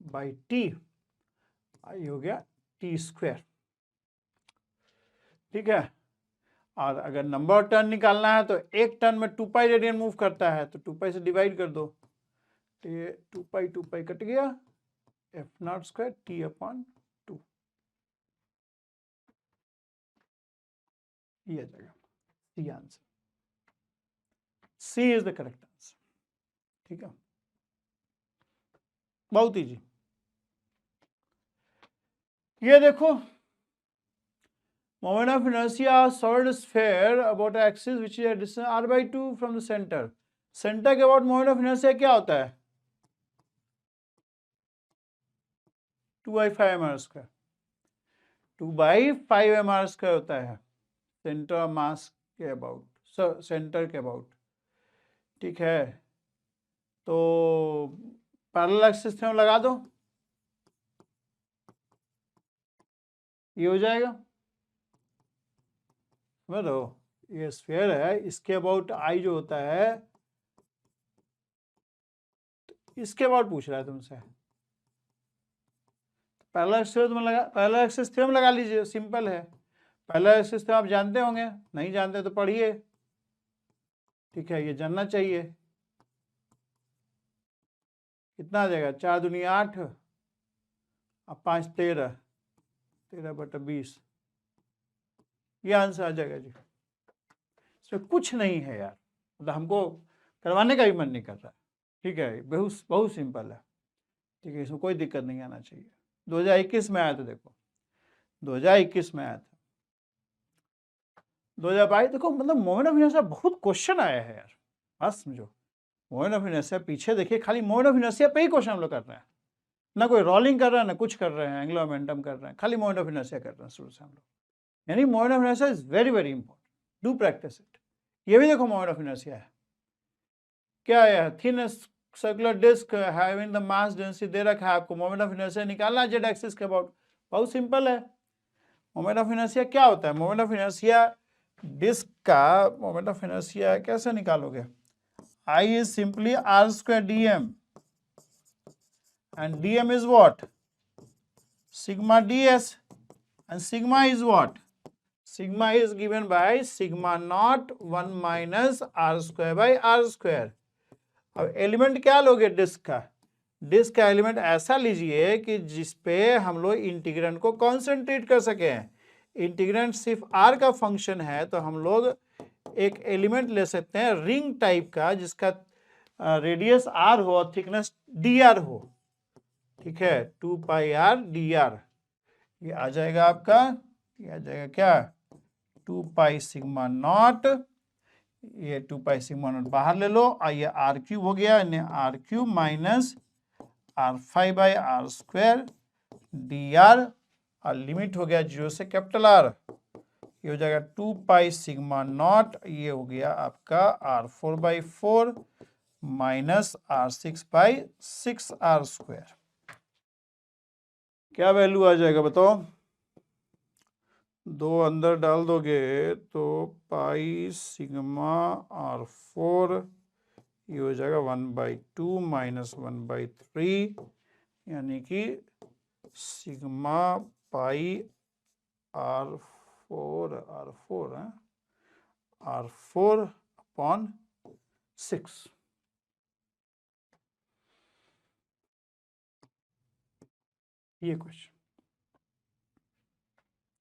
Speaker 1: बाई टी, ये हो गया टी स्क्वायर, ठीक है। और अगर नंबर ऑफ टर्न निकालना है तो एक टर्न में 2 पाई रेडियन मूव करता है, तो 2 पाई से डिवाइड कर दो, तो ये 2 पाई कट गया, f not square t upon 2, ये आ जाएगा C answer. C is the correct answer, ठीक है, बहुत इजी। ये देखो, moment of inertia solid sphere about axis which is at distance r/2 from the center. Center के about moment of inertia क्या होता है? 2/5 m/2, 2/5 m/2 होता है सेंटर ऑफ मास के अबाउट, सेंटर के अबाउट, ठीक है। तो पैरेलल एक्सिस थ्योरम लगा दो, ये हो जाएगा। समझ लो, ये स्फीयर है, इसके अबाउट आई जो होता है, इसके अबाउट पूछ रहा है तुमसे। पैरेलल एक्सिस थ्योरम लगा लीजिए, सिंपल है। पैरेलल एक्सिस थ्योरम आप जानते होंगे, नहीं जानते तो पढ़िए, ठीक है, ये जानना चाहिए। कितना आ जाएगा? 4 दूनी 8 और 5 13, 13/20, ये आंसर आ जाएगा जी। इसमें कुछ नहीं है यार, मतलब हमको करवाने का भी मन नहीं कर रहा, ठीक है, बहुत सिंपल है, ठीक है, इसमें कोई दिक्कत नहीं आना चाहिए। 2021 में आया था, देखो 2021 में आया था, 2022 देखो, मतलब मोमेंट ऑफ इनर्शिया बहुत क्वेश्चन आया है यार, बात समझो। मोमेंट ऑफ इनर्शिया पीछे देखिए, खाली मोमेंट ऑफ इनर्शिया पे ही क्वेश्चन हम लोग कर रहे हैं, ना कोई रोलिंग कर रहा है, ना कुछ कर रहे हैं, एंगुलर मोमेंटम कर रहे हैं, खाली मोमेंट ऑफ इनर्शिया कर रहे हैं शुरू से हम लोग। यानी moment of inertia is very very important, do practice it. ये भी देखो मोमेंट ऑफ इनर्शिया है, क्या है? Thin circular disc having the mass density दे रखा है आपको, मोमेंट ऑफ इनर्शिया निकालना है जेड एक्सिस के अबाउट, बहुत सिंपल है। मोमेंट ऑफ इनर्शिया क्या होता है? मोमेंट ऑफ इनर्शिया डिस्क का मोमेंट ऑफ इनर्शिया कैसे निकालोगे? I is simply r square dm, and dm is what? Sigma ds, and sigma is what? Sigma is given by sigma naught 1 minus r square by r square. अब element क्या लोगे disc का? Disc का element ऐसा लीजिए कि जिसपे हम लोग इंटीग्रेंड को कॉन्सेंट्रेट कर सके। इंटीग्रेंड सिर्फ r का फंक्शन है, तो हम लोग एक एलिमेंट ले सकते हैं रिंग टाइप का, जिसका रेडियस r हो और थिकनेस dr हो, ठीक है, 2 पाई r dr, ये आ जाएगा आपका, ये आ जाएगा क्या? 2 पाई सिग्मा नॉट, ये 2 पाई सिग्मा नॉट बाहर ले लो, और ये r क्यूब हो गया, r cube minus r5 by r square dr, और लिमिट हो गया 0 से कैपिटल R, ये हो जाएगा 2 पाई सिग्मा नॉट, ये हो गया आपका r4/4 minus r6/6 r square. क्या वैल्यू आ जाएगा बताओ? 2 अंदर डाल दोगे तो पाई सिग्मा r4, ये हो जाएगा 1/2 माइनस 1/3, यानी कि sigma pi r4 r4 upon 6, ये क्वेश्चन,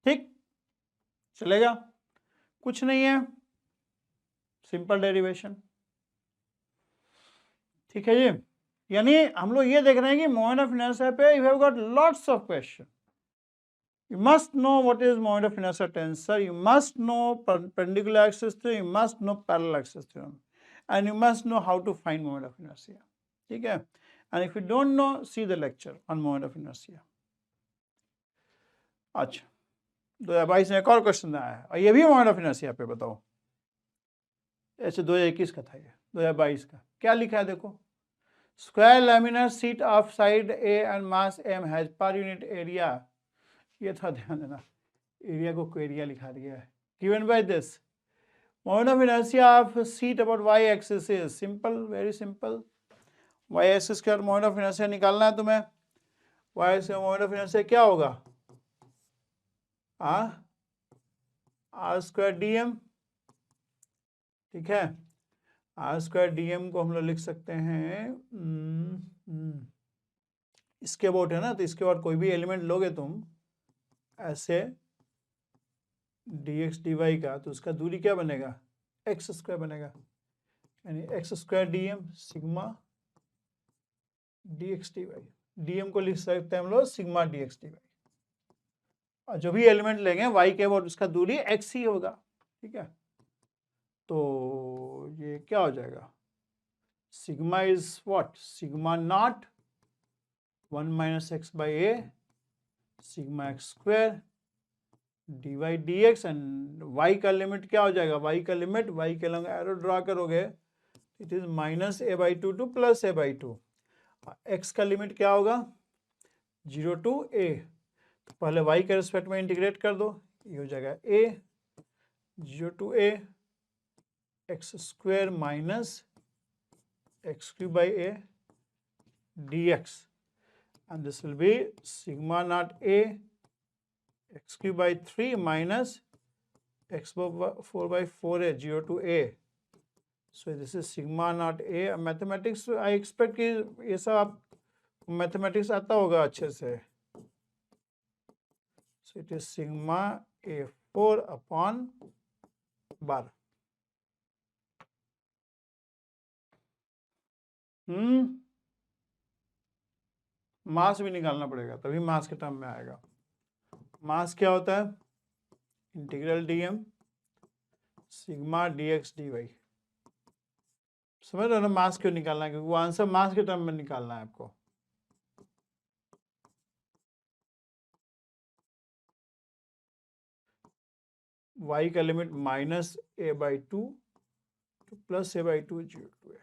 Speaker 1: ठीक चलेगा, कुछ नहीं है, सिंपल डेरिवेशन, ठीक है जी। यानी हम लोग ये देख रहे हैं कि मोमेंट ऑफ इनर्शिया पे you have got lots of question. You must know what is moment of inertia tensor. You must know perpendicular axis theorem. You must know parallel axis theorem, and you must know how to find moment of inertia. ठीक है? And if you don't know, see the lecture on moment of inertia. अच्छा, 2022 में एक और question आया है और ये भी मोमेंट ऑफ इनर्शिया पे, बताओ। ऐसे 2021 का था, ये 2022 का क्या लिखा है देखो। Square laminar sheet of side a and mass m has per unit area, ये था, ध्यान देना, एरिया को क्वेरिया लिखा दिया है। Given by this moment of inertia of sheet about y axis is simple, very simple. Y axis के moment of inertia निकालना है तुम्हें। वाई से मोमेंट ऑफ इनर्शिया क्या होगा, आर स्क्वायर डी एम, ठीक है। आर स्क्वायर डी एम को हम लोग लिख सकते हैं, इसके अबाउट है ना, तो इसके बाद कोई भी एलिमेंट लोगे तुम ऐसे dx dy का, तो उसका दूरी क्या बनेगा, एक्स स्क्वायर बनेगा, यानी x square d m sigma dx dy। dm को लिख सकते हैं हम लोग सिग्मा dx dy, और जो भी एलिमेंट लेंगे y के अबाउट उसका दूरी x ही होगा, ठीक है। तो ये क्या हो जाएगा, sigma is what, sigma not 1 minus x by a sigma x square d y d x, and y का लिमिट क्या हो जाएगा, y का लिमिट, y के लंग एरो ड्रा करोगे, it is minus a by two to plus a by two. x का limit क्या होगा, 0 टू a, तो पहले y के रिस्पेक्ट में इंटीग्रेट कर दो, ये हो जाएगा a 0 to a x square minus x cube by a d x, and this will be sigma naught a x cube by 3 minus x 4 by 4a 0 to a. So this is sigma naught a. Mathematics I expect कि ये सब आप mathematics आता होगा अच्छे से। So it is sigma a4 upon bar. मास भी निकालना पड़ेगा, तभी मास के टर्म में आएगा। मास क्या होता है, integral dm sigma dx dy। समझ रहे हो ना, मास क्यों निकालना है, क्योंकि वो आंसर मास के टर्म में निकालना है आपको। y का limit minus a by two to plus a by two 0 to a,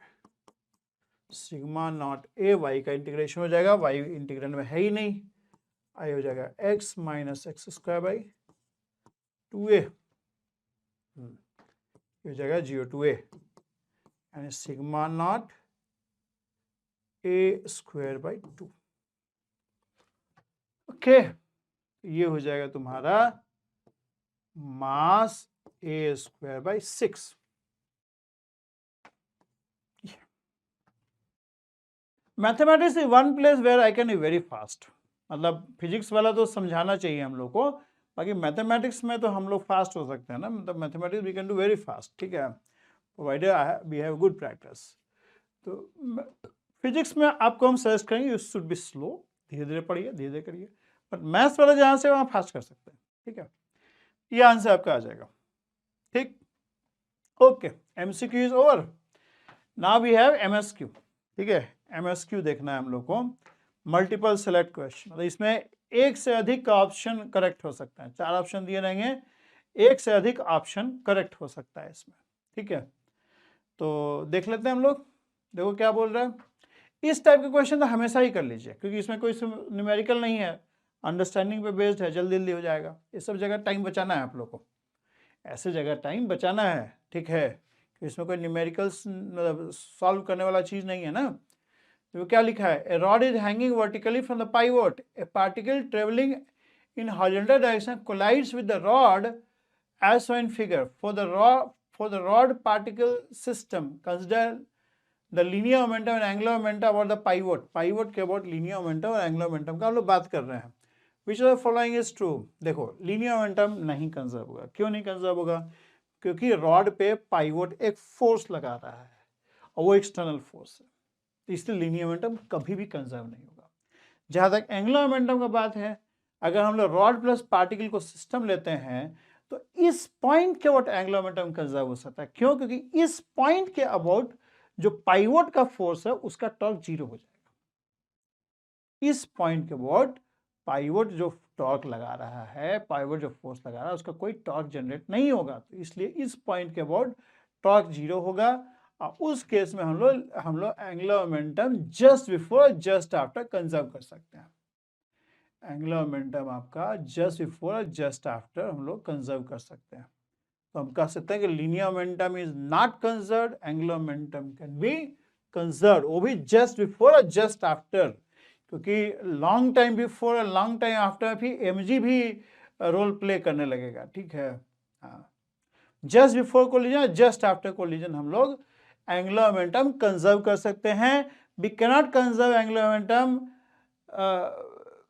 Speaker 1: sigma not a, y का इंटीग्रेशन हो जाएगा, वाई इंटीग्रल में है ही नहीं, आई हो जाएगा x minus x square by 2a, हो जाएगा 0 टू a, यानी sigma not a square by 2। Okay, ये हो जाएगा तुम्हारा mass a square by 6। Mathematics is one place where I can be very fast, मतलब फिजिक्स वाला तो समझाना चाहिए हम लोग को, बाकी मैथमेटिक्स में तो हम लोग फास्ट हो सकते हैं ना, मतलब mathematics we can do very fast, ठीक है, provided we have good practice. तो फिजिक्स में आपको हम सजेस्ट करेंगे यू शुड बी स्लो, धीरे धीरे पढ़िए, धीरे धीरे करिए, बट मैथ्स वाला जहाँ से वहाँ फास्ट कर सकते हैं, ठीक है। ये आंसर आपका आ जाएगा, ठीक, okay. MCQ is over, now we have MSQ, ठीक है। MSQ देखना है हम लोग को, मल्टीपल सेलेक्ट क्वेश्चन, मतलब इसमें एक से अधिक का ऑप्शन करेक्ट हो सकता है, 4 ऑप्शन दिए रहेंगे, एक से अधिक ऑप्शन करेक्ट हो सकता है इसमें, ठीक है। तो देख लेते हैं हम लोग, देखो क्या बोल रहा है। इस टाइप के क्वेश्चन तो हमेशा ही कर लीजिए, क्योंकि इसमें कोई न्यूमेरिकल नहीं है, अंडरस्टैंडिंग पे बेस्ड है, जल्दी जल्दी हो जाएगा। ये सब जगह टाइम बचाना है आप लोग को, ऐसे जगह टाइम बचाना है, ठीक है, कि इसमें कोई न्यूमेरिकल्स मतलब सॉल्व करने वाला चीज़ नहीं है ना। तो क्या लिखा है, a rod is hanging vertically from the pivot, a particle travelling in horizontal direction collides with the rod as shown in figure. For the rod particle system consider the linear momentum and angular momentum about the pivot के about linear momentum और angular momentum का हम लोग बात कर रहे हैं। Which of the following is true? देखो लीनियर मोमेंटम नहीं कंजर्व होगा। क्यों नहीं कंजर्व होगा? क्योंकि रॉड पे पाइवोट एक फोर्स लगा रहा है और वो एक्सटर्नल फोर्स है, इसलिए लीनियर मोमेंटम कभी भी कंजर्व नहीं होगा। जहां तक एंगुलर मोमेंटम का बात है, अगर हम लोग रॉड प्लस पार्टिकल को सिस्टम लेते हैं तो इस पॉइंट के अबाउट एंगुलर मोमेंटम कंजर्व हो सकता है। क्यों? क्योंकि इस पॉइंट के अबाउट जो पाइवोट का फोर्स है उसका टॉर्क जीरो हो जाएगा। इस पॉइंट के अबाउट पाइवोट जो टॉर्क लगा रहा है, पाइवोट जो फोर्स लगा रहा है, उसका कोई टॉर्क जनरेट नहीं होगा, तो इसलिए इस पॉइंट के अबाउट टॉर्क जीरो होगा। और उस केस में हम लोग angular momentum just before just after conserve कर सकते हैं। एंगुलर मोमेंटम आपका जस्ट बिफोर जस्ट आफ्टर हम लोग कंजर्व कर सकते हैं। तो हम कह सकते हैं कि linear momentum is not conserved, angular momentum can be conserved, वो भी जस्ट बिफोर और जस्ट आफ्टर, क्योंकि लॉन्ग टाइम बिफोर और लॉन्ग टाइम आफ्टर भी एमजी भी रोल प्ले करने लगेगा। ठीक है, हाँ, just before collision, just after collision हम लोग एंगुलर मोमेंटम कंजर्व कर सकते हैं। We cannot conserve angular momentum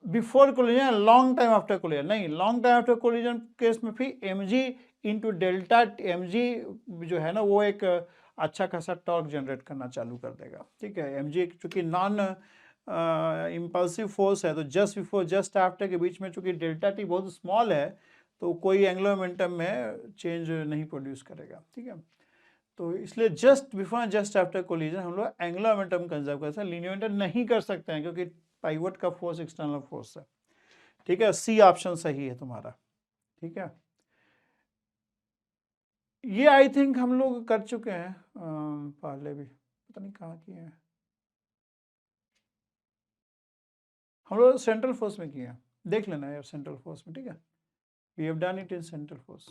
Speaker 1: before collision, long time after collision नहीं। Long time after collision case में भी mg इंटू डेल्टा mg जो है ना वो एक अच्छा खासा टॉर्क जनरेट करना चालू कर देगा। ठीक है, mg चूंकि नॉन इम्पल्सिव फोर्स है, तो जस्ट बिफोर जस्ट आफ्टर के बीच में चूंकि डेल्टा टी बहुत स्मॉल है, तो कोई एंगुलर मोमेंटम में चेंज नहीं प्रोड्यूस करेगा। ठीक है, तो इसलिए just before just after collision हम लोग एंगुलर मोमेंटम कंजर्व कर सकते हैं, लीनियर मोमेंटम नहीं कर सकते हैं क्योंकि पाइवोट का फोर्स एक्सटर्नल फोर्स है। ठीक है, सी ऑप्शन सही है तुम्हारा। ठीक है, ये आई थिंक हम लोग कर चुके हैं पहले भी, पता नहीं कहाँ किए हैं हम लोग। सेंट्रल फोर्स में किए हैं, देख लेना यार सेंट्रल फोर्स में। ठीक है, we have done it in central force.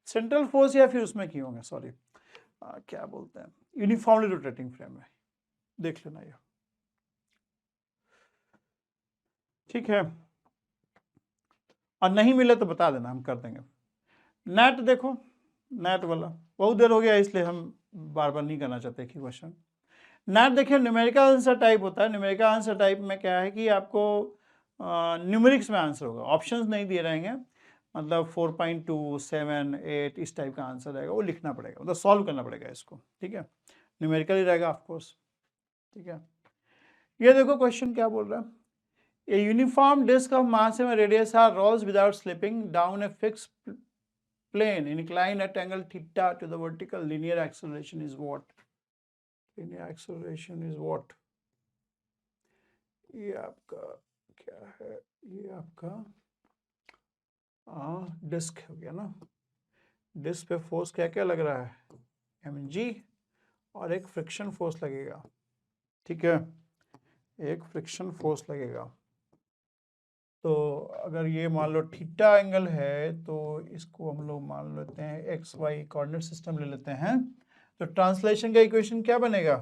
Speaker 1: Central force या फिर उसमें किए होंगे, सॉरी क्या बोलते हैं, यूनिफॉर्मली रोटेटिंग फ्रेम में, देख लेना ये। ठीक है, और नहीं मिले तो बता देना, हम कर देंगे। नेट देखो, नेट वाला बहुत देर हो गया इसलिए हम बार बार नहीं करना चाहते कि क्वेश्चन। नेट देखिए न्यूमेरिकल आंसर टाइप होता है। न्यूमेरिकल आंसर टाइप में क्या है कि आपको न्यूमेरिक्स में आंसर होगा, ऑप्शंस नहीं दिए रहेंगे, मतलब 4.2, 7, 8 इस टाइप का आंसर रहेगा, वो लिखना पड़ेगा, मतलब सॉल्व करना पड़ेगा इसको। ठीक है, न्यूमेरिकल ही रहेगा ऑफकोर्स। ठीक है, ये देखो क्वेश्चन क्या बोल रहा है, A uniform disk of mass and radius are rolls without slipping down a fixed plane inclined at angle theta to the vertical. Linear acceleration is what? Linear acceleration is what? ये आपका क्या है, ये आपका डिस्क हो गया ना। Disc पे फोर्स क्या क्या लग रहा है, mg, और एक फ्रिक्शन फोर्स लगेगा। ठीक है, एक फ्रिक्शन फोर्स लगेगा। तो अगर ये मान लो थीटा एंगल है, तो इसको हम लोग मान लेते हैं एक्स वाई कोऑर्डिनेट सिस्टम ले लेते हैं। तो ट्रांसलेशन का इक्वेशन क्या बनेगा,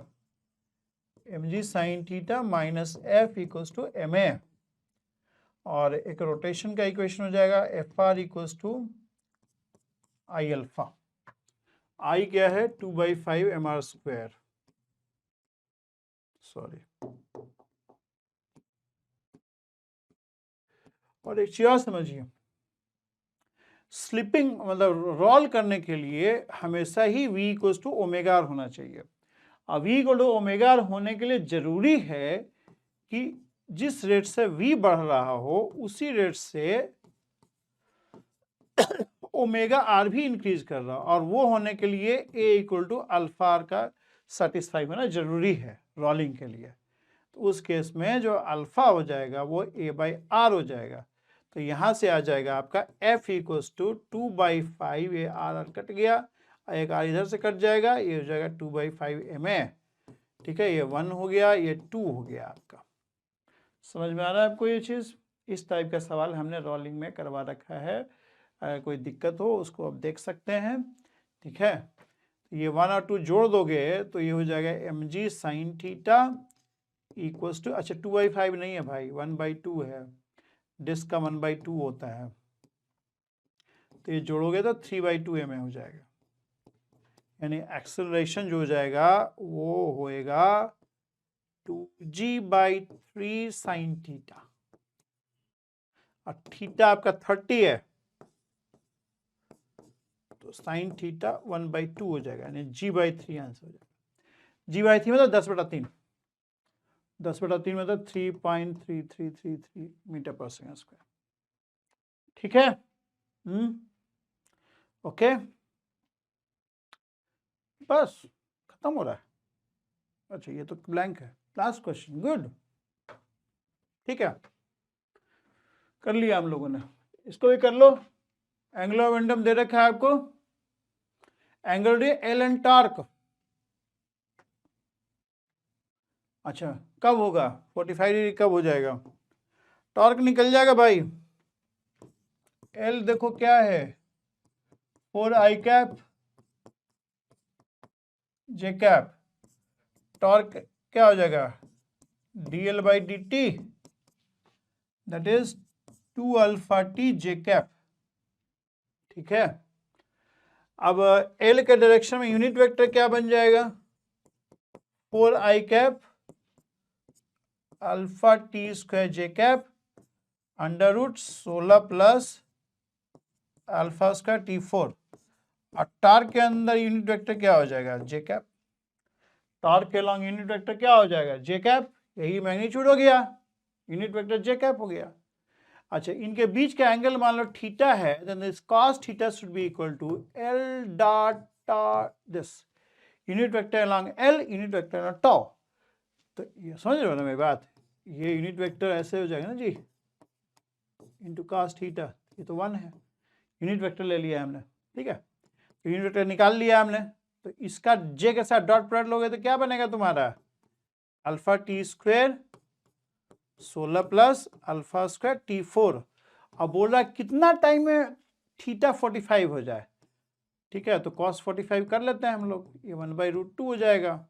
Speaker 1: mg sine theta minus f equals to ma, और एक रोटेशन का इक्वेशन हो जाएगा f r equals to I alpha. I क्या है, 2/5 mr स्क्वायर, सॉरी। और एक चीज और समझिए, स्लिपिंग मतलब रोल करने के लिए हमेशा ही v equals to omega r होना चाहिए। अब v equal to omega r होने के लिए जरूरी है कि जिस रेट से v बढ़ रहा हो उसी रेट से ओमेगा आर भी इंक्रीज कर रहा हो, और वो होने के लिए a equal to alpha r का सेटिस्फाई होना जरूरी है रोलिंग के लिए। तो उस केस में जो अल्फा हो जाएगा वो a/r हो जाएगा। तो यहाँ से आ जाएगा आपका f इक्वल्स टू 2/5, ये आर कट गया, एक आर इधर से कट जाएगा, ये हो जाएगा 2/5 ma। ठीक है, ये 1 हो गया, ये 2 हो गया आपका। समझ में आ रहा है आपको ये चीज़? इस टाइप का सवाल हमने रोलिंग में करवा रखा है, अगर कोई दिक्कत हो उसको आप देख सकते हैं। ठीक है, ये 1 और 2 जोड़ दोगे तो ये हो जाएगा mg sine theta equals to, अच्छा 2/5 नहीं है भाई, 1/2 है, डिस्क का 1/2 होता है, तो ये जोड़ोगे तो 3/2 ma हो जाएगा, यानी एक्सेलरेशन जो हो जाएगा वो होएगा 2g/3 sin थीटा, और थीटा आपका 30 है तो साइन थीटा 1/2 हो जाएगा, यानी g/3 आंसर हो जाएगा। g/3 मतलब 10/3, 10/3 मतलब 3.3333 मीटर पर सेकंड स्क्वायर। ठीक है, ओके, बस खत्म हो रहा है। अच्छा ये तो ब्लैंक है, लास्ट क्वेश्चन, गुड, ठीक है, कर लिया हम लोगों ने, इसको भी कर लो। एंगल ऑफ मोमेंटम दे रखा है आपको, एंगल एल एंड टॉर्क, अच्छा कब होगा 45 डिग्री, कब हो जाएगा, टॉर्क निकल जाएगा भाई। एल देखो क्या है, 4i कैप जे कैप, टॉर्क क्या हो जाएगा dl/dt, that is 2α/t J cap. ठीक है, अब एल के डायरेक्शन में यूनिट वेक्टर क्या बन जाएगा, 4i कैप α/t² जे कैप √16 प्लस α² t4, और टॉर्क के अंदर यूनिट वेक्टर क्या हो जाएगा जे कैप, टॉर्क के लॉन्ग यूनिट वेक्टर क्या हो जाएगा जे कैप, यही मैग्नीट्यूड हो गया, यूनिट वेक्टर जे कैप हो गया। अच्छा इनके बीच का एंगल मान लो थीटा है, then this cos theta should be equal to L dot this unit vector along L, unit vector along tau। तो ये समझ रहे हो ना मेरी बात, ये यूनिट वेक्टर ऐसे हो जाएगा ना जी, इंटू cos थीटा, ये तो 1 है, यूनिट वेक्टर ले लिया हमने, ठीक है, तो यूनिट वेक्टर निकाल लिया हमने, तो इसका जे के साथ डॉट प्रोडक्ट लोगे तो क्या बनेगा तुम्हारा α/t² 16 प्लस α² t4। अब बोल रहा है कितना टाइम में थीटा 45 हो जाए, ठीक है, तो cos 45 कर लेते हैं हम लोग, ये 1/√2 हो जाएगा।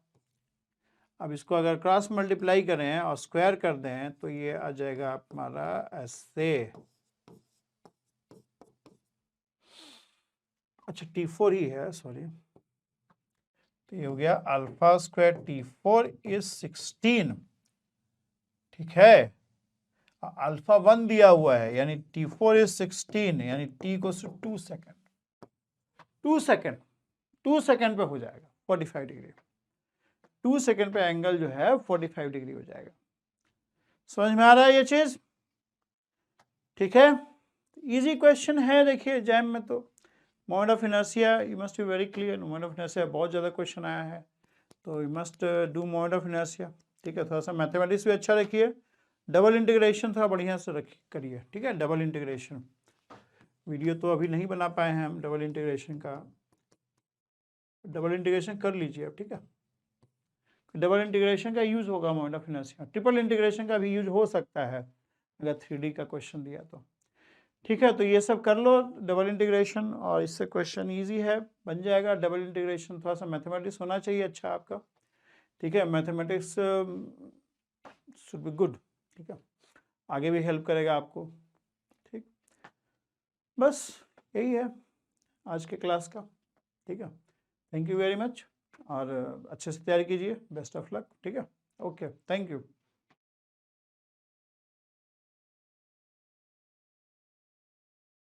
Speaker 1: अब इसको अगर क्रॉस मल्टीप्लाई करें और स्क्वायर कर दें तो ये आ जाएगा हमारा ऐसे, अच्छा t4 ही है सॉरी, तो ये हो गया α² t4 इज 16, ठीक है, α1 दिया हुआ है, यानी t4 इज 16, यानी t को 2 सेकेंड, 2 सेकेंड पे हो जाएगा 45 डिग्री, 2 सेकेंड पे एंगल जो है 45 डिग्री हो जाएगा। समझ में आ रहा है ये चीज, ठीक है, इजी क्वेश्चन है। देखिए जैम में तो moment of inertia you must be very clear, moment of inertia बहुत ज़्यादा क्वेश्चन आया है, तो you must do moment of inertia, ठीक है, थोड़ा सा मैथमेटिक्स भी अच्छा रखिए, डबल इंटीग्रेशन थोड़ा बढ़िया से करिए, ठीक है, डबल इंटीग्रेशन वीडियो तो अभी नहीं बना पाए हैं हम डबल इंटीग्रेशन का, डबल इंटीग्रेशन कर लीजिए अब, ठीक है, डबल इंटीग्रेशन का यूज़ होगा moment of inertia, triple integration का भी यूज हो सकता है अगर 3D का क्वेश्चन दिया तो, ठीक है, तो ये सब कर लो डबल इंटीग्रेशन, और इससे क्वेश्चन इजी है, बन जाएगा। डबल इंटीग्रेशन थोड़ा सा मैथमेटिक्स होना चाहिए अच्छा आपका, ठीक है, मैथमेटिक्स शुड बी गुड, ठीक है, आगे भी हेल्प करेगा आपको, ठीक, बस यही है आज के क्लास का, ठीक है, थैंक यू वेरी मच, और अच्छे से तैयारी कीजिए, बेस्ट ऑफ लक, ठीक है, ओके, थैंक यू।